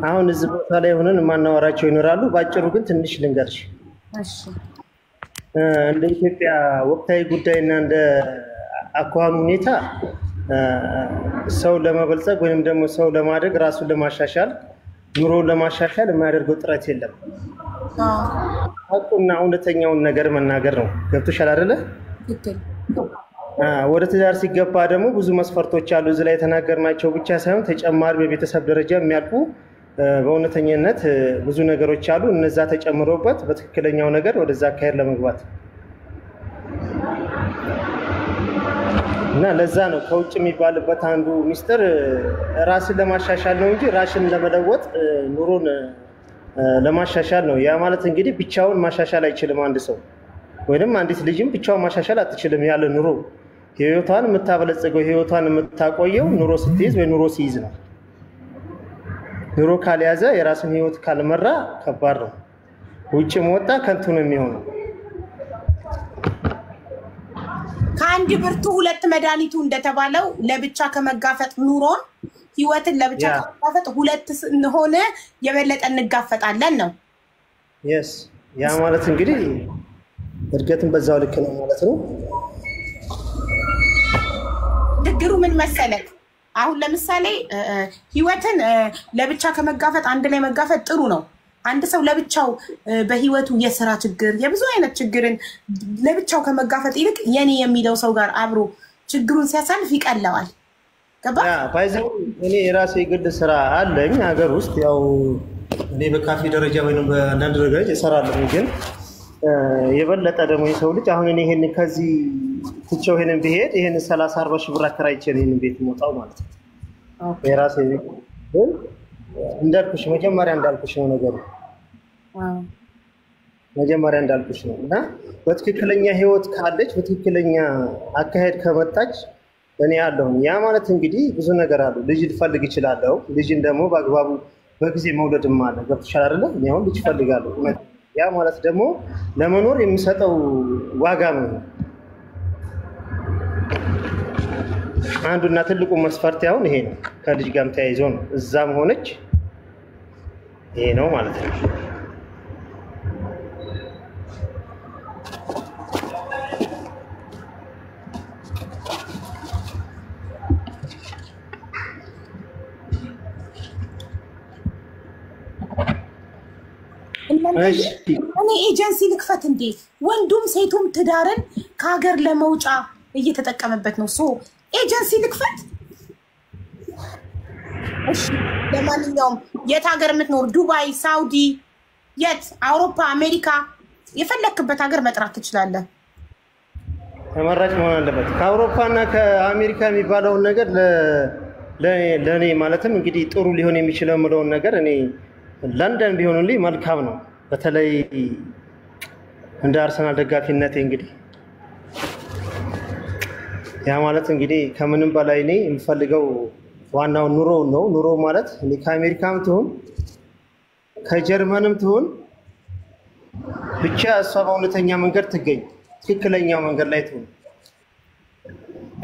አሁን እዚህ ቦታ ላይ ሆነን ማናወራቸው ይኖራሉ። ባጭሩ ግን ትንሽ ልንገርሽ። እሺ እንደ ኢትዮጵያ ወቅታዊ ጉዳይና እንደ አኳኋን ሁኔታ ሰው ለመበልጸግ ወይንም ደግሞ ሰው ለማደግ ራሱን ለማሻሻል ኑሮውን ለማሻሻል የማያደርገው ጥረት የለም። ሀቁና እውነተኛውን ነገር መናገር ነው። ገብቶሻል አይደለ? ወደ ትዳር ሲገባ ደግሞ ብዙ መስፈርቶች አሉ። እዚህ ላይ የተናገርናቸው ብቻ ሳይሆን ተጨማሪ በቤተሰብ ደረጃ የሚያልቁ በእውነተኝነት ብዙ ነገሮች አሉ። እነዛ ተጨምሮበት በትክክለኛው ነገር ወደዛ አካሄድ ለመግባት እና ለዛ ነው ከውጭ የሚባልበት አንዱ ሚስጥር ራስን ለማሻሻል ነው እንጂ ራስን ለመለወጥ ኑሮን ለማሻሻል ነው። ያ ማለት እንግዲህ ብቻውን ማሻሻል አይችልም አንድ ሰው ወይንም አንዲት ልጅም ብቻውን ማሻሻል አትችልም። ያለ ኑሮ ህይወቷን የምታበለጽገው ህይወቷን የምታቆየው ኑሮ ስትይዝ ወይ ኑሮ ሲይዝ ነው። ኑሮ ካልያዘ የራስን ህይወት ካልመራ ከባድ ነው። ውጭ መወጣ ከንቱ ነው የሚሆነው። ከአንድ ብርቱ ሁለት መድኃኒቱ እንደተባለው ለብቻ ከመጋፈጥ ኑሮን ህይወትን ለብቻ ከመጋፈጥ ሁለት ሆነ የበለጠ እንጋፈጣለን ነው። ያ ማለት እንግዲህ እድገትም በዛው ልክ ነው ማለት ነው። ችግሩ ምን መሰለህ? አሁን ለምሳሌ ህይወትን ለብቻ ከመጋፈጥ አንድ ላይ መጋፈጥ ጥሩ ነው። አንድ ሰው ለብቻው በህይወቱ የሥራ ችግር የብዙ አይነት ችግርን ለብቻው ከመጋፈጥ ይልቅ የኔ የሚለው ሰው ጋር አብሮ ችግሩን ሲያሳልፍ ይቀለዋል። ገባ? ባይዘው እኔ የራሴ ግል ስራ አለኝ ሀገር ውስጥ ያው እኔ በካፌ ደረጃ ወይንም በአንዳንድ ደረጃ እሰራለሁ። ግን የበለጠ ደግሞ የሰው ልጅ አሁን እኔ ይሄን ከዚህ ትቼው ይሄንን ብሄድ ይሄን 30-40 ሺህ ብር አከራይቼ ይሄንን ቤት ሞጣው ማለት ነው። የራሴ ግን እንዳልኩሽ መጀመሪያ እንዳልኩሽ ነው ነገሩ። መጀመሪያ እንዳልኩሽ ነው እና በትክክለኛ ህይወት ካለች በትክክለኛ አካሄድ ከመጣች እኔ ያለው ያ ማለት እንግዲህ ብዙ ነገር አሉ። ልጅ ልፈልግ ይችላልው። ልጅን ደግሞ በአግባቡ በጊዜ መውለድም አለ። ገብቶሻል አይደለ? እኔ አሁን ልጅ ፈልጋለሁ። ያ ማለት ደግሞ ለመኖር የሚሰጠው ዋጋ ነው። አንዱና ትልቁ መስፈርት ያው ይሄ ነው። ከልጅ ጋርም ተያይዞ ነው እዛም ሆነች ይሄ ነው ማለት ነው። እኔ ኤጀንሲ ልክፈት እንዴ? ወንዱም ሴቱም ትዳርን ከሀገር ለመውጫ እየተጠቀመበት ነው። ሶ ኤጀንሲ ልክፈት። እሺ ለማንኛውም የት ሀገር የምትኖር ዱባይ፣ ሳውዲ፣ የት አውሮፓ፣ አሜሪካ የፈለክበት ሀገር መጥራት ትችላለህ። ተመራጭ መሆን አለበት። ከአውሮፓና ከአሜሪካ የሚባለውን ነገር ለኔ ማለትም እንግዲህ ጥሩ ሊሆን የሚችለው የምለውን ነገር እኔ ለንደን ቢሆንልኝ መልካም ነው። በተለይ እንደ አርሰናል ደጋፊነቴ እንግዲህ ያ ማለት እንግዲህ ከምንም በላይ እኔ የምፈልገው ዋናው ኑሮ ነው። ኑሮ ማለት እኔ ከአሜሪካም ትሁን ከጀርመንም ትሁን ብቻ እሷ በእውነተኛ መንገድ ትገኝ፣ ትክክለኛው መንገድ ላይ ትሁን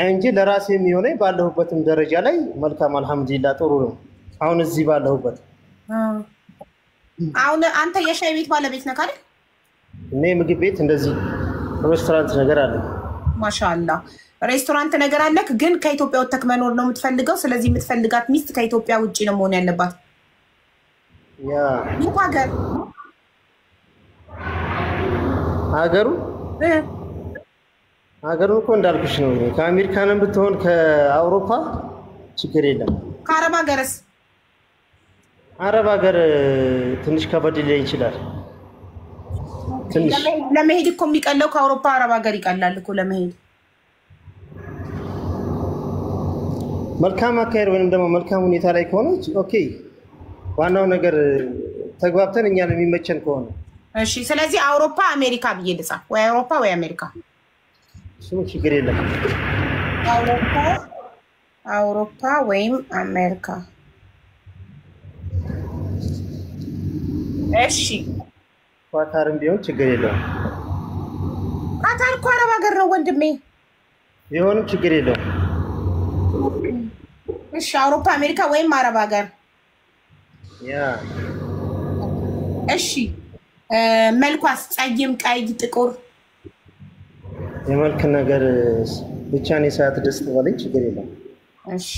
እንጂ ለራሴ የሚሆነኝ ባለሁበትም ደረጃ ላይ መልካም አልሐምዱሊላህ ጥሩ ነው። አሁን እዚህ ባለሁበት አሁን አንተ የሻይ ቤት ባለቤት ነህ አይደል? እኔ ምግብ ቤት እንደዚህ ሬስቶራንት ነገር አለ። ማሻአላህ ሬስቶራንት ነገር አለክ። ግን ከኢትዮጵያ ወጥተክ መኖር ነው የምትፈልገው። ስለዚህ የምትፈልጋት ሚስት ከኢትዮጵያ ውጪ ነው መሆን ያለባት። ያ የት ሀገር? ሀገሩ እኮ እንዳልኩሽ ነው። ከአሜሪካንም ብትሆን ከአውሮፓ ችግር የለም። ከአረብ ሀገርስ? አረብ ሀገር ትንሽ ከበድ ሊል ይችላል። ትንሽ ለመሄድ እኮ የሚቀለው ከአውሮፓ አረብ ሀገር ይቀላል እኮ ለመሄድ። መልካም አካሄድ ወይንም ደግሞ መልካም ሁኔታ ላይ ከሆነች ኦኬ። ዋናው ነገር ተግባብተን እኛ ለሚመቸን ከሆነ እሺ። ስለዚህ አውሮፓ አሜሪካ ብዬ ልጻፍ፣ ወይ አውሮፓ ወይ አሜሪካ። እሱ ችግር የለም። አውሮፓ ወይም አሜሪካ። እሺ ኳታርም ቢሆን ችግር የለውም። ኳታር እኮ አረብ ሀገር ነው ወንድሜ። ቢሆንም ችግር የለውም። እሺ አውሮፓ አሜሪካ ወይም አረብ ሀገር። ያ እሺ መልኳስ ጸይም፣ ቀይ፣ ጥቁር? የመልክ ነገር ብቻ ነው ሰዓት ደስ ትበለኝ ችግር የለም። እሺ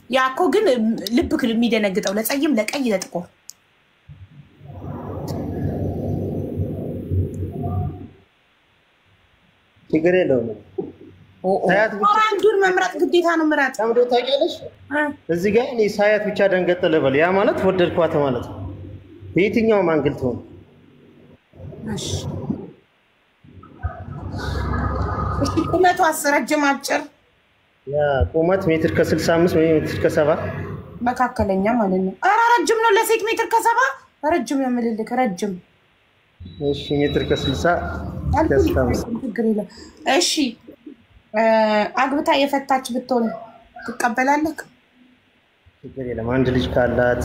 ያ እኮ ግን ልብክ የሚደነግጠው ለጸይም፣ ለቀይ፣ ለጥቁር ችግር የለውም። አንዱን መምረጥ ግዴታ ነው። ምረጥ። ታምዶ ታውቂያለሽ? እዚህ ጋር እኔ ሳያት ብቻ ደንገጥ ልበል። ያ ማለት ወደድኳት ማለት ነው። በየትኛውም አንግል ትሆን። እሺ ቁመቷስ ረጅም አጭር? ያ ቁመት ሜትር ከ65 ወይ ሜትር ከ70 መካከለኛ ማለት ነው። ኧረ ረጅም ነው ለሴት ሜትር ከ70 ረጅም ነው የምልልክ ረጅም። እሺ ሜትር ከ60 ችግር የለም። እሺ አግብታ የፈታች ብትሆን ትቀበላለህ? ችግር የለም። አንድ ልጅ ካላት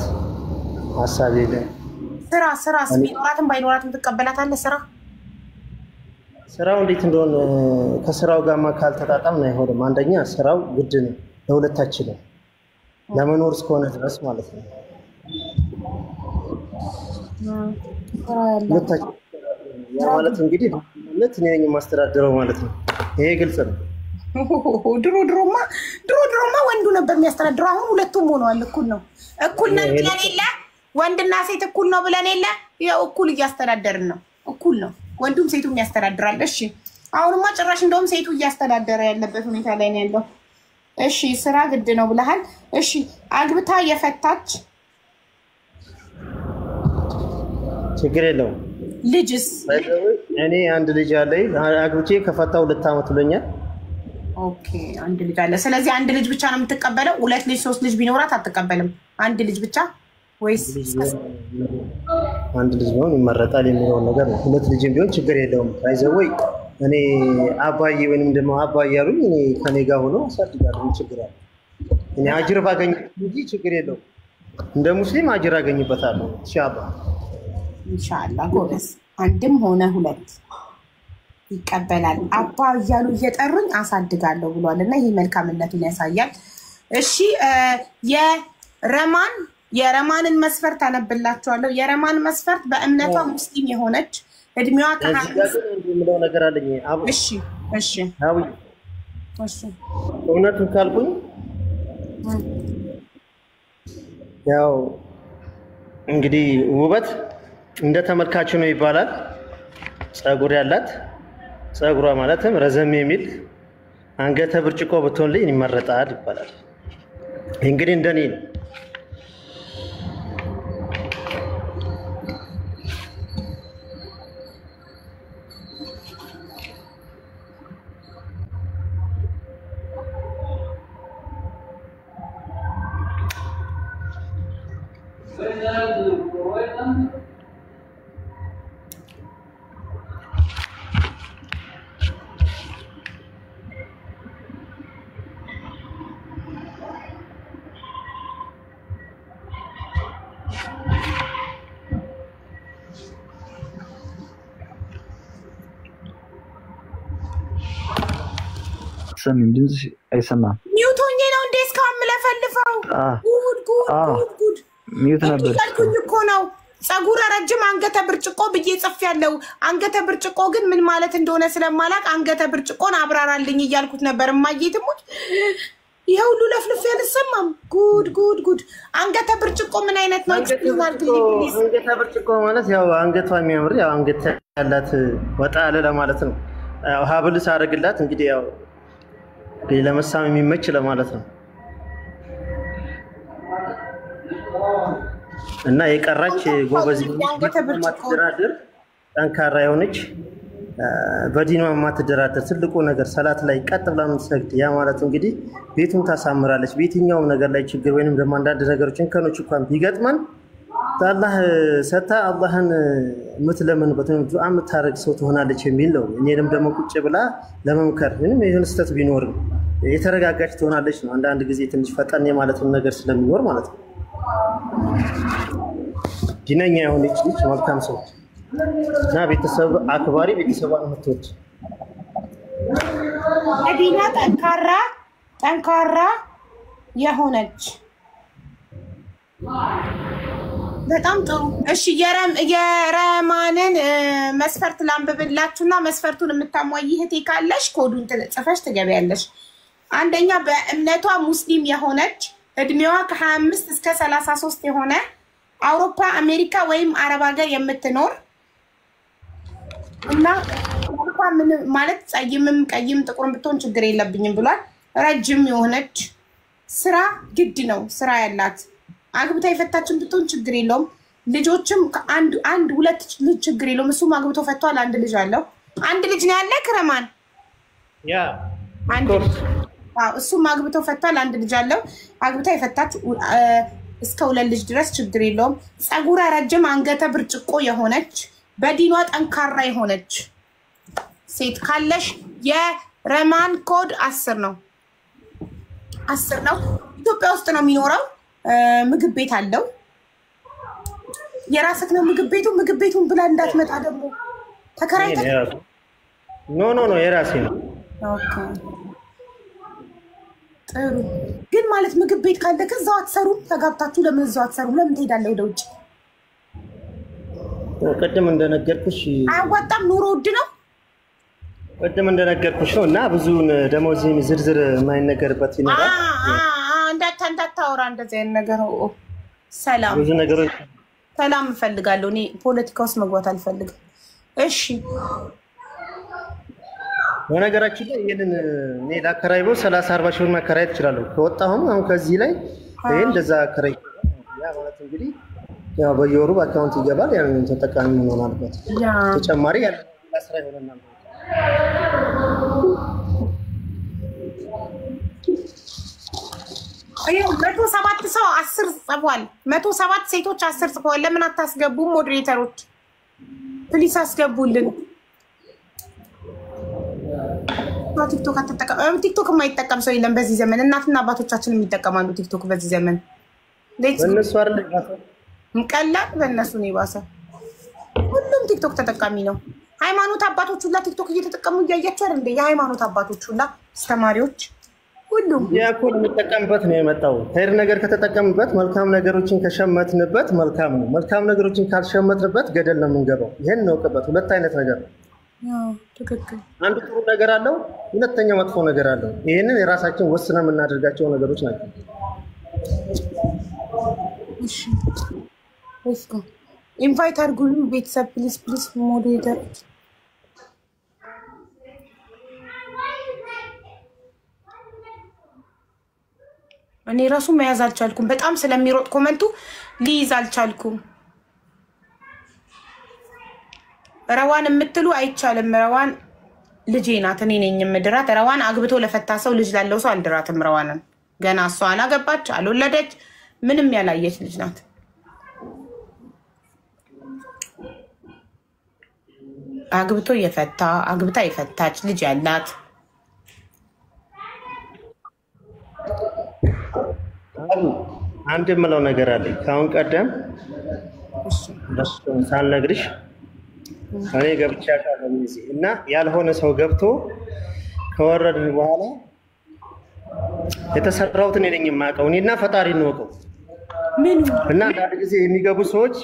ሀሳብ የለም። ስራ ቢኖራትም ባይኖራትም ትቀበላታለህ? ስራው እንዴት እንደሆነ ከስራው ጋርማ ካልተጣጣምን አይሆንም። አንደኛ ስራው ግድ ነው ለሁለታችንም ለመኖር እስከሆነ ድረስ ማለት ነው። ያ ማለት እንግዲህ ማለት እኔ ነኝ ማስተዳደረው ማለት ነው። ይሄ ግልጽ ነው። ድሮማ ወንዱ ነበር የሚያስተዳድረው። አሁን ሁለቱም ሆነዋል። እኩል ነው። እኩል ነን ብለን የለ ወንድና ሴት እኩል ነው ብለን የለ ያው እኩል እያስተዳደርን ነው። እኩል ነው። ወንዱም ሴቱም ያስተዳድራል። እሺ አሁንማ ጭራሽ እንደውም ሴቱ እያስተዳደረ ያለበት ሁኔታ ላይ ነው ያለው። እሺ ስራ ግድ ነው ብለሃል። እሺ አግብታ የፈታች ችግር የለውም። ልጅስ? እኔ አንድ ልጅ አለኝ። አግብቼ ከፈታው 2 አመት ብሎኛል። ኦኬ አንድ ልጅ አለ። ስለዚህ አንድ ልጅ ብቻ ነው የምትቀበለው? 2 ልጅ 3 ልጅ ቢኖራት አትቀበልም? አንድ ልጅ ብቻ ወይስ አንድ ልጅ ቢሆን ይመረጣል የሚለው ነገር ነው። 2 ልጅ ቢሆን ችግር የለውም። አይዘወይ እኔ አባዬ ወይንም ደግሞ አባዬ ያሉኝ እኔ ከኔ ጋር ሆኖ አሳድጋለሁ። ችግር አለ? እኔ አጅር ባገኝ እንጂ ችግር የለውም። እንደ ሙስሊም አጅር አገኝበታለሁ ኢንሻአላህ። ጎበዝ። አንድም ሆነ 2 ይቀበላል። አባ እያሉ እየጠሩኝ አሳድጋለሁ ብሏልና ይሄ መልካምነቱን ያሳያል። እሺ የረማንን መስፈርት አነብላችኋለሁ። የረማን መስፈርት በእምነቷ ሙስሊም የሆነች እድሜዋ ምለው ነገር አለኝ። እሺ እውነቱን ካልኩኝ ያው እንግዲህ ውበት እንደ ተመልካቹ ነው ይባላል። ጸጉር ያላት ጸጉሯ ማለትም ረዘም የሚል አንገተ ብርጭቆ ብትሆንልኝ ይመረጣል ይባላል። እንግዲህ እንደኔ ነው። ሰሚም ድምጽ አይሰማም። ኒውቶን ነው እንደ እስካሁን ለፈልፈው ጉድ ሚውት ነበር እኮ ነው። ጸጉረ ረጅም አንገተ ብርጭቆ ብዬ ጽፍ ያለው አንገተ ብርጭቆ ግን ምን ማለት እንደሆነ ስለማላቅ አንገተ ብርጭቆን አብራራልኝ እያልኩት ነበር። ማየትሙት ይሄው ሁሉ ለፍልፍ ያልሰማም። ጉድ አንገተ ብርጭቆ ምን አይነት ነው? አንገተ ብርጭቆ ማለት ያው አንገቷ የሚያምር ያው አንገት ያላት ወጣ ያለ ለማለት ነው። ሀብል ሳረግላት እንግዲህ ያው ለመሳም የሚመች ለማለት ነው። እና የቀራች ጎበዝ ማትደራደር ጠንካራ የሆነች በዲኗ ማትደራደር ትልቁ ነገር ሰላት ላይ ቀጥ ብላ የምትሰግድ ያ ማለት እንግዲህ ቤቱን ታሳምራለች። በየትኛውም ነገር ላይ ችግር ወይንም ደግሞ አንዳንድ ነገሮች እንከኖች እንኳን ቢገጥመን አላህ ሰታ አላህን የምትለምንበት ዱዓ የምታረግ ሰው ትሆናለች የሚል ነው። እኔንም ደግሞ ቁጭ ብላ ለመምከር ምንም የሆነ ስህተት ቢኖር የተረጋጋች ትሆናለች ነው። አንዳንድ ጊዜ ትንሽ ፈጠን የማለት ነገር ስለሚኖር ማለት ነው። ዲነኛ የሆነች ልጅ መልካም ሰው እና ቤተሰብ አክባሪ ቤተሰቧን የምትወድ ዲና ጠንካራ የሆነች በጣም ጥሩ። እሺ የረማንን መስፈርት ላንብብላችሁና መስፈርቱን የምታሟይ እህቴ ካለሽ ኮዱን ጽፈሽ ትገቢያለሽ። አንደኛ በእምነቷ ሙስሊም የሆነች እድሜዋ ከ25 እስከ 33 የሆነ አውሮፓ፣ አሜሪካ ወይም አረብ ሀገር የምትኖር እና ምን ማለት ጸይምም ቀይም ጥቁርም ብትሆን ችግር የለብኝም ብሏል። ረጅም የሆነች ስራ ግድ ነው። ስራ ያላት አግብታ የፈታችን ብትሆን ችግር የለውም። ልጆችም አንድ 2 ልጅ ችግር የለውም። እሱም አግብቶ ፈቷል። አንድ ልጅ አለው። አንድ ልጅ ነው ያለ ክረማን ያ አንድ እሱም አግብቶ ፈቷል። አንድ ልጅ አለው። አግብታ የፈታች እስከ 2 ልጅ ድረስ ችግር የለውም። ጸጉረ ረጅም አንገተ ብርጭቆ የሆነች በዲኗ ጠንካራ የሆነች ሴት ካለሽ የረማን ኮድ 10 ነው። 10 ነው። ኢትዮጵያ ውስጥ ነው የሚኖረው። ምግብ ቤት አለው። የራስህ ነው ምግብ ቤቱን ብላ እንዳትመጣ ደግሞ ተከራይተህ ኖ የራሴ ነው። ኦኬ ጥሩ። ግን ማለት ምግብ ቤት ካለ ከዛው አትሰሩም? ተጋብታችሁ ለምን እዛው አትሰሩም? ለምን ትሄዳለህ ወደ ውጭ? ቅድም እንደነገርኩሽ አያዋጣም፣ ኑሮ ውድ ነው። ቅድም እንደነገርኩሽ ነው እና ብዙውን ደሞዝም ዝርዝር የማይነገርበት ይኖራል። እንዳታወራ እንደዚህ አይነት ነገር። ሰላም ብዙ ነገሮች ሰላም እፈልጋለሁ። እኔ ፖለቲካ ውስጥ መግባት አልፈልግም። እሺ በነገራችን ላይ ይሄንን እኔ ላከራይበው 30-40 ሺህ ብር ማከራየት እችላለሁ። ከወጣሁም አሁን ከዚህ ላይ ይሄን እንደዛ አከራይ ያ ማለት እንግዲህ ያው በየወሩ በአካውንት ይገባል። ያን ተጠቃሚ ሆኖ ማለት ተጨማሪ ያለ ስራ ይሆነናል። አየው 107 ሰው 10 ጽፏል። 107 ሴቶች 10 ጽፏል። ለምን አታስገቡም? ሞዴሬተሮች ፕሊስ አስገቡልን። ቲክቶክ አትጠቀም። ቲክቶክ የማይጠቀም ሰው የለም በዚህ ዘመን። እናትና አባቶቻችን የሚጠቀማሉ ቲክቶክ በዚህ ዘመን። በእነሱ አይደል ቀላል በእነሱ ነው የባሰ። ሁሉም ቲክቶክ ተጠቃሚ ነው። ሃይማኖት አባቶች ሁላ ቲክቶክ እየተጠቀሙ እያያቸው አይደል? የሃይማኖት አባቶች ሁላ አስተማሪዎች ሁሉም ያኮን የሚጠቀምበት ነው የመጣው። ኸይር ነገር ከተጠቀምበት መልካም ነገሮችን ከሸመትንበት መልካም ነው። መልካም ነገሮችን ካልሸመትንበት ገደል ነው የምንገባው። ይሄን ነው ቀበት። ሁለት አይነት ነገር ነው። ትክክል። አንዱ ጥሩ ነገር አለው፣ ሁለተኛው መጥፎ ነገር አለው። ይሄንን የራሳችን ወስነን የምናደርጋቸው ነገሮች ናቸው። እሺ ወስኮ ኢንቫይት አድርጉልኝ ቤተሰብ ፕሊዝ ፕሊዝ ሞዴሬተር እኔ ራሱ መያዝ አልቻልኩም። በጣም ስለሚሮጥ ኮመንቱ ሊይዝ አልቻልኩም። ረዋን የምትሉ አይቻልም። ረዋን ልጄ ናት፣ እኔ ነኝ የምድራት። ረዋን አግብቶ ለፈታ ሰው ልጅ ላለው ሰው አልድራትም። ረዋንን ገና እሷ አላገባች አልወለደች ምንም ያላየች ልጅ ናት። አግብቶ የፈታ አግብታ የፈታች ልጅ ያላት አንድ የምለው ነገር አለ። ካሁን ቀደም ሳልነግርሽ እኔ ገብቼ አውቃለሁ እና ያልሆነ ሰው ገብቶ ከወረድን በኋላ የተሰራሁት እኔ ነኝ የማውቀው። እኔና ፈጣሪ እንወቀው። እና አንዳንድ ጊዜ የሚገቡ ሰዎች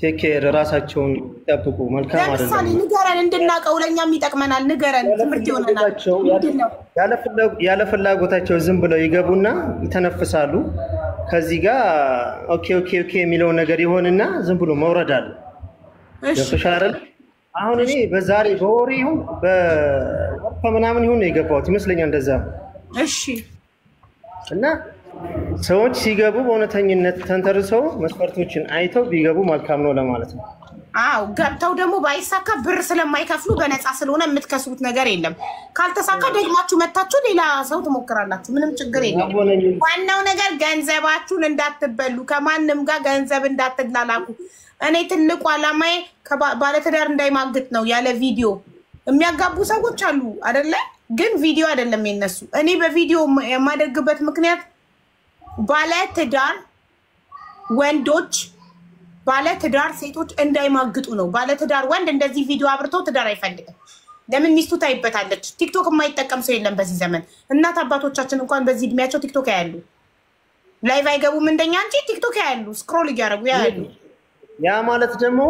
ቴኬር ራሳቸውን ጠብቁ። መልካም አይደለም። ለምሳሌ ንገረን እንድናውቀው፣ ለእኛም ይጠቅመናል። ንገረን፣ ትምህርት ይሆነናል። ያለ ፍላጎታቸው ዝም ብለው ይገቡና ይተነፍሳሉ። ከዚህ ጋር ኦኬ ኦኬ ኦኬ የሚለው ነገር ይሆንና ዝም ብሎ መውረድ አለ። ገብቶሻል? አሁን እኔ በዛሬ በወሬ ይሁን በወርፈ ምናምን ይሁን ነው የገባሁት ይመስለኛል እንደዛ። እሺ። እና ሰዎች ሲገቡ በእውነተኝነት ተንተርሰው መስፈርቶችን አይተው ቢገቡ መልካም ነው ለማለት ነው። አዎ ገብተው ደግሞ ባይሳካ ብር ስለማይከፍሉ በነፃ ስለሆነ የምትከስቡት ነገር የለም። ካልተሳካ ደግማችሁ መታችሁ ሌላ ሰው ትሞክራላችሁ። ምንም ችግር የለም። ዋናው ነገር ገንዘባችሁን እንዳትበሉ፣ ከማንም ጋር ገንዘብ እንዳትላላኩ። እኔ ትልቁ ዓላማዬ ባለትዳር እንዳይማግጥ ነው። ያለ ቪዲዮ የሚያጋቡ ሰዎች አሉ አይደለ? ግን ቪዲዮ አይደለም የነሱ። እኔ በቪዲዮ የማደርግበት ምክንያት ባለትዳር ወንዶች ባለትዳር ሴቶች እንዳይማግጡ ነው። ባለትዳር ወንድ እንደዚህ ቪዲዮ አብርቶ ትዳር አይፈልግም። ለምን? ሚስቱ ታይበታለች። ቲክቶክ የማይጠቀም ሰው የለም በዚህ ዘመን። እናት አባቶቻችን እንኳን በዚህ እድሜያቸው ቲክቶክ ያያሉ። ላይቭ አይገቡም እንደኛ እንጂ ቲክቶክ ያያሉ። ስክሮል እያደረጉ ያያሉ። ያ ማለት ደግሞ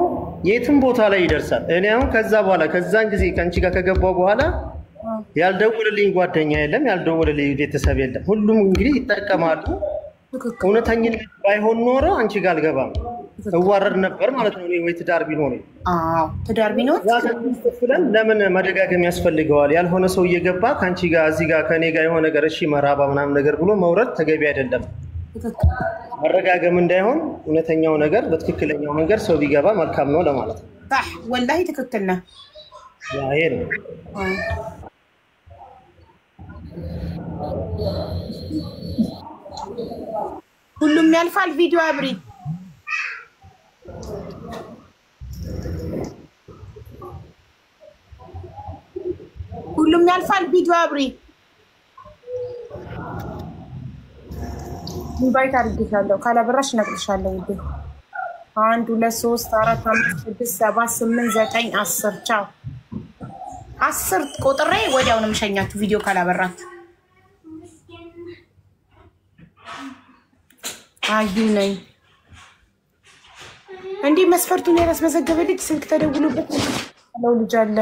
የትም ቦታ ላይ ይደርሳል። እኔ አሁን ከዛ በኋላ ከዛን ጊዜ ከአንቺ ጋር ከገባው በኋላ ያልደወለልኝ ጓደኛ የለም፣ ያልደወለልኝ ቤተሰብ የለም። ሁሉም እንግዲህ ይጠቀማሉ። እውነተኝነት ባይሆን ኖሮ አንቺ ጋር አልገባም፣ እዋረድ ነበር ማለት ነው። ወይ ትዳር ቢኖር ትዳር ቢኖር ብለን ለምን መደጋገም ያስፈልገዋል? ያልሆነ ሰው እየገባ ከአንቺ ጋር እዚህ ጋር ከኔ ጋር የሆነ ነገር እሺ መራባ ምናምን ነገር ብሎ መውረድ ተገቢ አይደለም። መረጋገም እንዳይሆን እውነተኛው ነገር በትክክለኛው መንገድ ሰው ቢገባ መልካም ነው ለማለት ነው። ወላሂ ትክክል ነህ። ይሄ ነው። ሁሉም ያልፋል። ቪዲዮ አብሪ። ሁሉም ያልፋል። ቪዲዮ አብሪ። ኢንቫይት አድርጌሻለሁ። ካላበራሽ እነግርሻለሁ ውዴ። 1 2 3 4 5 6 7 8 9 10 ቻው። 10 ቆጥሬ ወዲያው ነው የምሸኛችሁ ቪዲዮ ካላበራችሁ። አዩ ነኝ። እንዴ መስፈርቱን ያላስመዘገበ ልጅ ስልክ ተደውሎበት ነው ልጅ አለ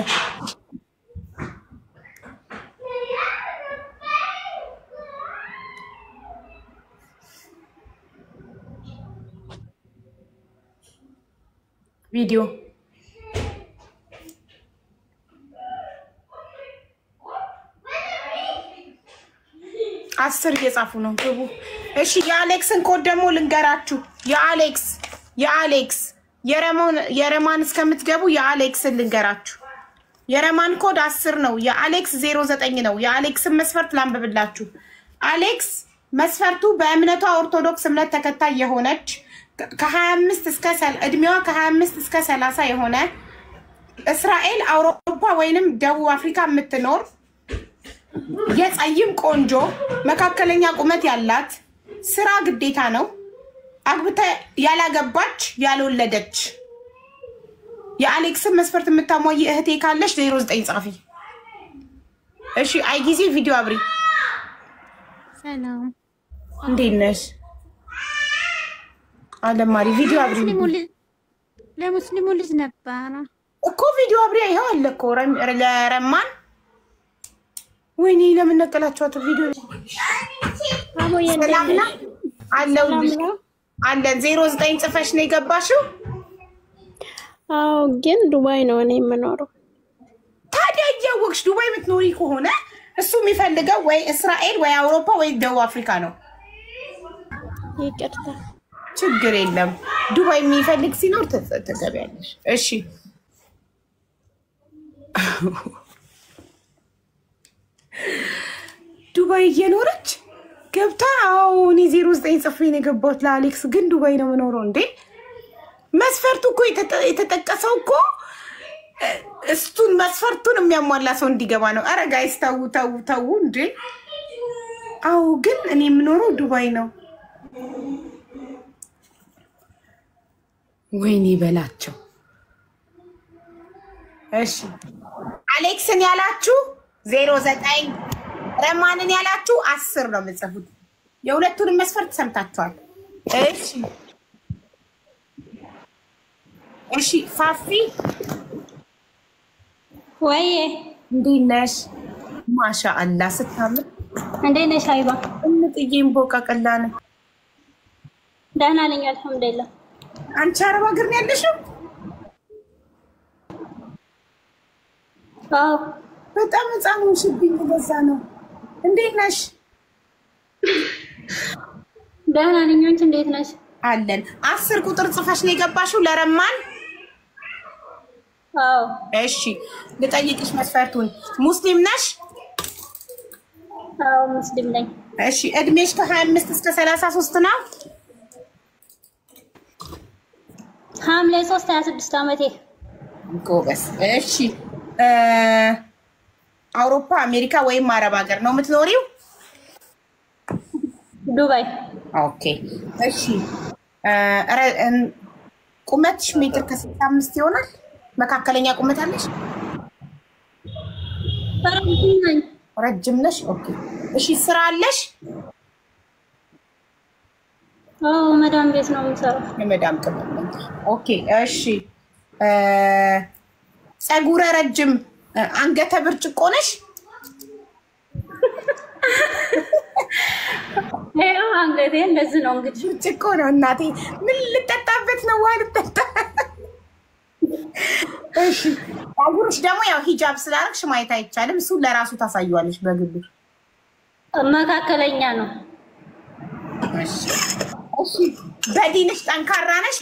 ቪዲዮ 10 እየጻፉ ነው ግቡ እሺ የአሌክስን ኮድ ደግሞ ልንገራችሁ የአሌክስ የረማን እስከምትገቡ የአሌክስን ልንገራችሁ የረማን ኮድ 10 ነው የአሌክስ 09 ነው የአሌክስን መስፈርት ላንብብላችሁ አሌክስ መስፈርቱ በእምነቷ ኦርቶዶክስ እምነት ተከታይ የሆነች ከ25 እስከ እድሜዋ ከ25 እስከ 30 የሆነ እስራኤል አውሮፓ ወይንም ደቡብ አፍሪካ የምትኖር የጸይም ቆንጆ መካከለኛ ቁመት ያላት ስራ ግዴታ ነው አግብታ ያላገባች ያልወለደች የአሌክስን መስፈርት የምታሟይ እህቴ ካለሽ 09 ጻፊ እሺ አይ ጊዜ ቪዲዮ አብሪ ሰላም እንዴት ነሽ አለማሪ ቪዲዮ አብሪ ለሙስሊሙ ልጅ ነበር እኮ ቪዲዮ አብሪ ይሄው አለ እኮ ለረማን ወይኔ ለምን ነቀላችኋት ቪዲዮ ሰላምና አለው አለን 09 ጽፈሽ ነው የገባሽው አው ግን ዱባይ ነው እኔ የምኖረው ታዲያ ያወቅሽ ዱባይ የምትኖሪ ከሆነ እሱ የሚፈልገው ወይ እስራኤል ወይ አውሮፓ ወይ ደቡብ አፍሪካ ነው ይቅርታ ችግር የለም ዱባይ የሚፈልግ ሲኖር ተገቢያለሽ እሺ ዱባይ እየኖረች ገብታ አሁን 09 ጽፌ ነው የገባሁት ለአሌክስ ግን ዱባይ ነው የምኖረው እንዴ መስፈርቱ እኮ የተጠቀሰው እኮ እሱን መስፈርቱን የሚያሟላ ሰው እንዲገባ ነው አረ ጋይስ ታው እንዴ አው ግን እኔ የምኖረው ዱባይ ነው ወይኔ በላቸው እሺ አሌክስን ያላችሁ 09 ረማንን ያላችሁ 10 ነው የምጽፉት የሁለቱንም መስፈርት ሰምታችኋል እሺ ፋፊ ወይ እንዴት ነሽ ማሻአላህ ስታምር እንዴት ነሽ አይባ እንጥዬም ቦቀቀላነ ደህና ነኝ አልሐምዱሊላህ አንቺ አረብ ሀገር ነው ያለሽው አዎ በጣም ህፃን ሽብኝ በዛ ነው እንዴት ነሽ ደህና ነኝ አንቺ እንዴት ነሽ አለን 10 ቁጥር ጽፈሽ ነው የገባሽው ለረማን አዎ እሺ ልጠይቅሽ መስፈርቱን ሙስሊም ነሽ አዎ ሙስሊም ነኝ እሺ እድሜሽ ከ25 እስከ 33 ነው ሐምሌ 3 26 ዓመቴ ጎበስ እሺ አውሮፓ አሜሪካ ወይም አረብ ሀገር ነው የምትኖሪው ዱባይ ኦኬ እሺ ቁመትሽ ሜትር ከ65 ይሆናል መካከለኛ ቁመት አለሽ ረጅም ነሽ ኦኬ እሺ ስራ አለሽ አዎ መዳም ቤት ነው የምሰራው የመዳም ቅመም ኦኬ እሺ ፀጉረ ረጅም አንገተ ብርጭቆ ነሽ ያው አንገቴ እንደዚህ ነው እንግዲህ ብርጭቆ ነው እናቴ ምን ልጠጣበት ነው ዋልጠጣ እሺ ፀጉርሽ ደግሞ ያው ሂጃብ ስላደረግሽ ማየት አይቻልም እሱ ለራሱ ታሳዩዋለሽ በግብ መካከለኛ ነው እሺ በዲንሽ ጠንካራ ነሽ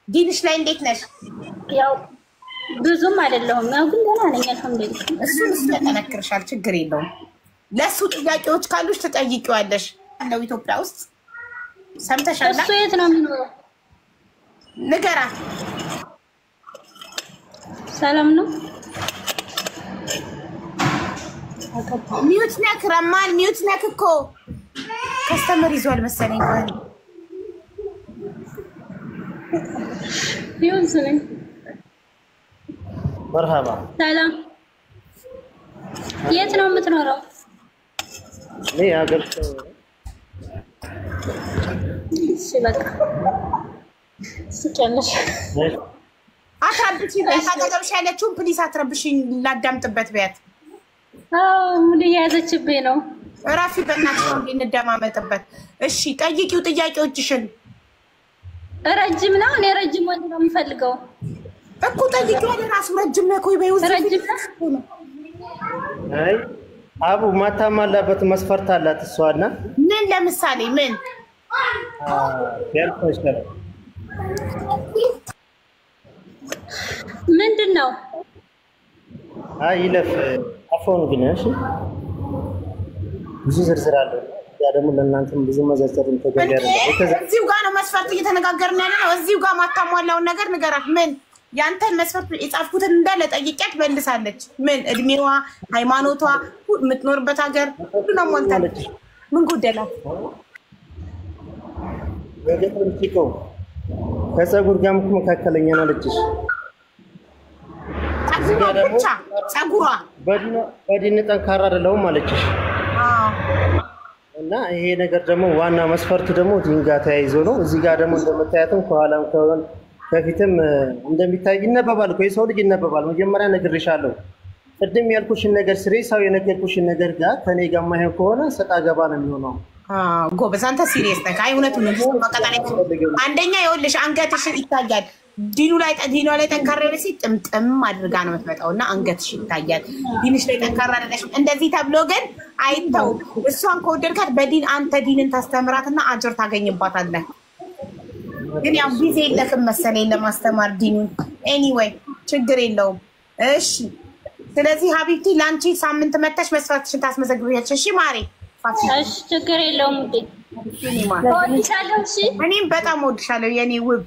ዲንሽ ላይ እንዴት ነሽ ያው ብዙም አይደለሁም ያው ግን ደህና ነኝ አልሐምዱሊላህ እሱን ስለተነክርሻል ችግር የለውም ለሱ ጥያቄዎች ካሉሽ ተጠይቂዋለሽ ነው ኢትዮጵያ ውስጥ ሰምተሻል እሱ የት ነው የሚኖረው ንገራ ሰላም ነው ሚውት ነክ ረማን ሚውት ነክ እኮ ከስተመር ይዟል መሰለኝ ይሁንስልኝ መርሃባ ሰላም የት ነው የምትኖረው እኔ ሀገር እሺ በቃ ስጨልሽ አትረብሽኝ። ታጠገብሽ ያለችውን ፕሊስ አትረብሽኝ። ላዳምጥበት ቢያት ሙሉ የያዘችብኝ ነው። እራፊ በእናትሽ ነው እንደማመጥበት። እሺ ጠይቂው ጥያቄዎችሽን። ረጅም ነው። እኔ ረጅም ወንድ ነው የምፈልገው እኮ ጠይቂው። ራሱ ረጅም ነው ኮይ በይው። ረጅም ነው። አይ አቡ ማታማላበት መስፈርት አላት እሷና ምን ለምሳሌ ምን ያልኩሽ ምንድነው? አይ ይለፍ አፎን ግን እሺ ብዙ ዝርዝር አለ። ያ ደግሞ ለእናንተም ብዙ መዘርዘርም ተገቢያለ። እዚሁ ጋር ነው መስፈርት እየተነጋገርን ያለ ነው። እዚሁ ጋር ማታሟላውን ነገር ንገራት። ምን ያንተን መስፈርት የጻፍኩትን እንዳለ ጠይቂያት መልሳለች። ምን እድሜዋ፣ ሃይማኖቷ፣ የምትኖርበት ሀገር ሁሉ ነው ሞልታለች። ምን ጎደላት? ወገን ልጅኮ ከፀጉር ጋር መካከለኛ ነው ልጅሽ። ብቻ ፀጉሯ በዲን ጠንካራ አይደለሁም አለችሽ። እና ይሄ ነገር ደግሞ ዋና መስፈርቱ ደግሞ ዲን ጋር ተያይዞ ነው። እዚህ ጋር ደግሞ እንደምታያትም ከኋላም ከፊትም እንደሚታይ ይነበባል እኮ የሰው ልጅ ይነበባል። መጀመሪያ ነግሬሻለሁ። ቅድም ያልኩሽን ነገር ስሬሳው የነገርኩሽን ነገር ጋር ከኔ ጋር ማይሆን ከሆነ ሰጣ ገባ ነው የሚሆነው። ጎበዝ አንተ ሲሪየስ ነህ። አይ እውነቱን ነው። አንደኛ ይኸውልሽ አንገትሽ ይታያል። ዲኑ ላይ ጠንካራ ያለች ጥምጥም አድርጋ ነው የምትመጣውና አንገትሽ ይታያል። ዲንሽ ላይ ጠንካራ አይደለሽ እንደዚህ ተብሎ ግን አይተው። እሷን ከወደድካት በዲን አንተ ዲንን ታስተምራትና አጅር ታገኝባታለህ። ግን ያው ጊዜ የለክም መሰለኝ ለማስተማር ዲኑን። ኤኒዌይ ችግር የለውም። እሺ ስለዚህ ሀቢብቲ ላንቺ ሳምንት መተሽ መስፈርትሽን ታስመዘግቢያለሽ። እሺ ማሬ እሺ ችግር የለውም። እወድሻለሁ። እሺ እኔም በጣም እወድሻለሁ የኔ ውብ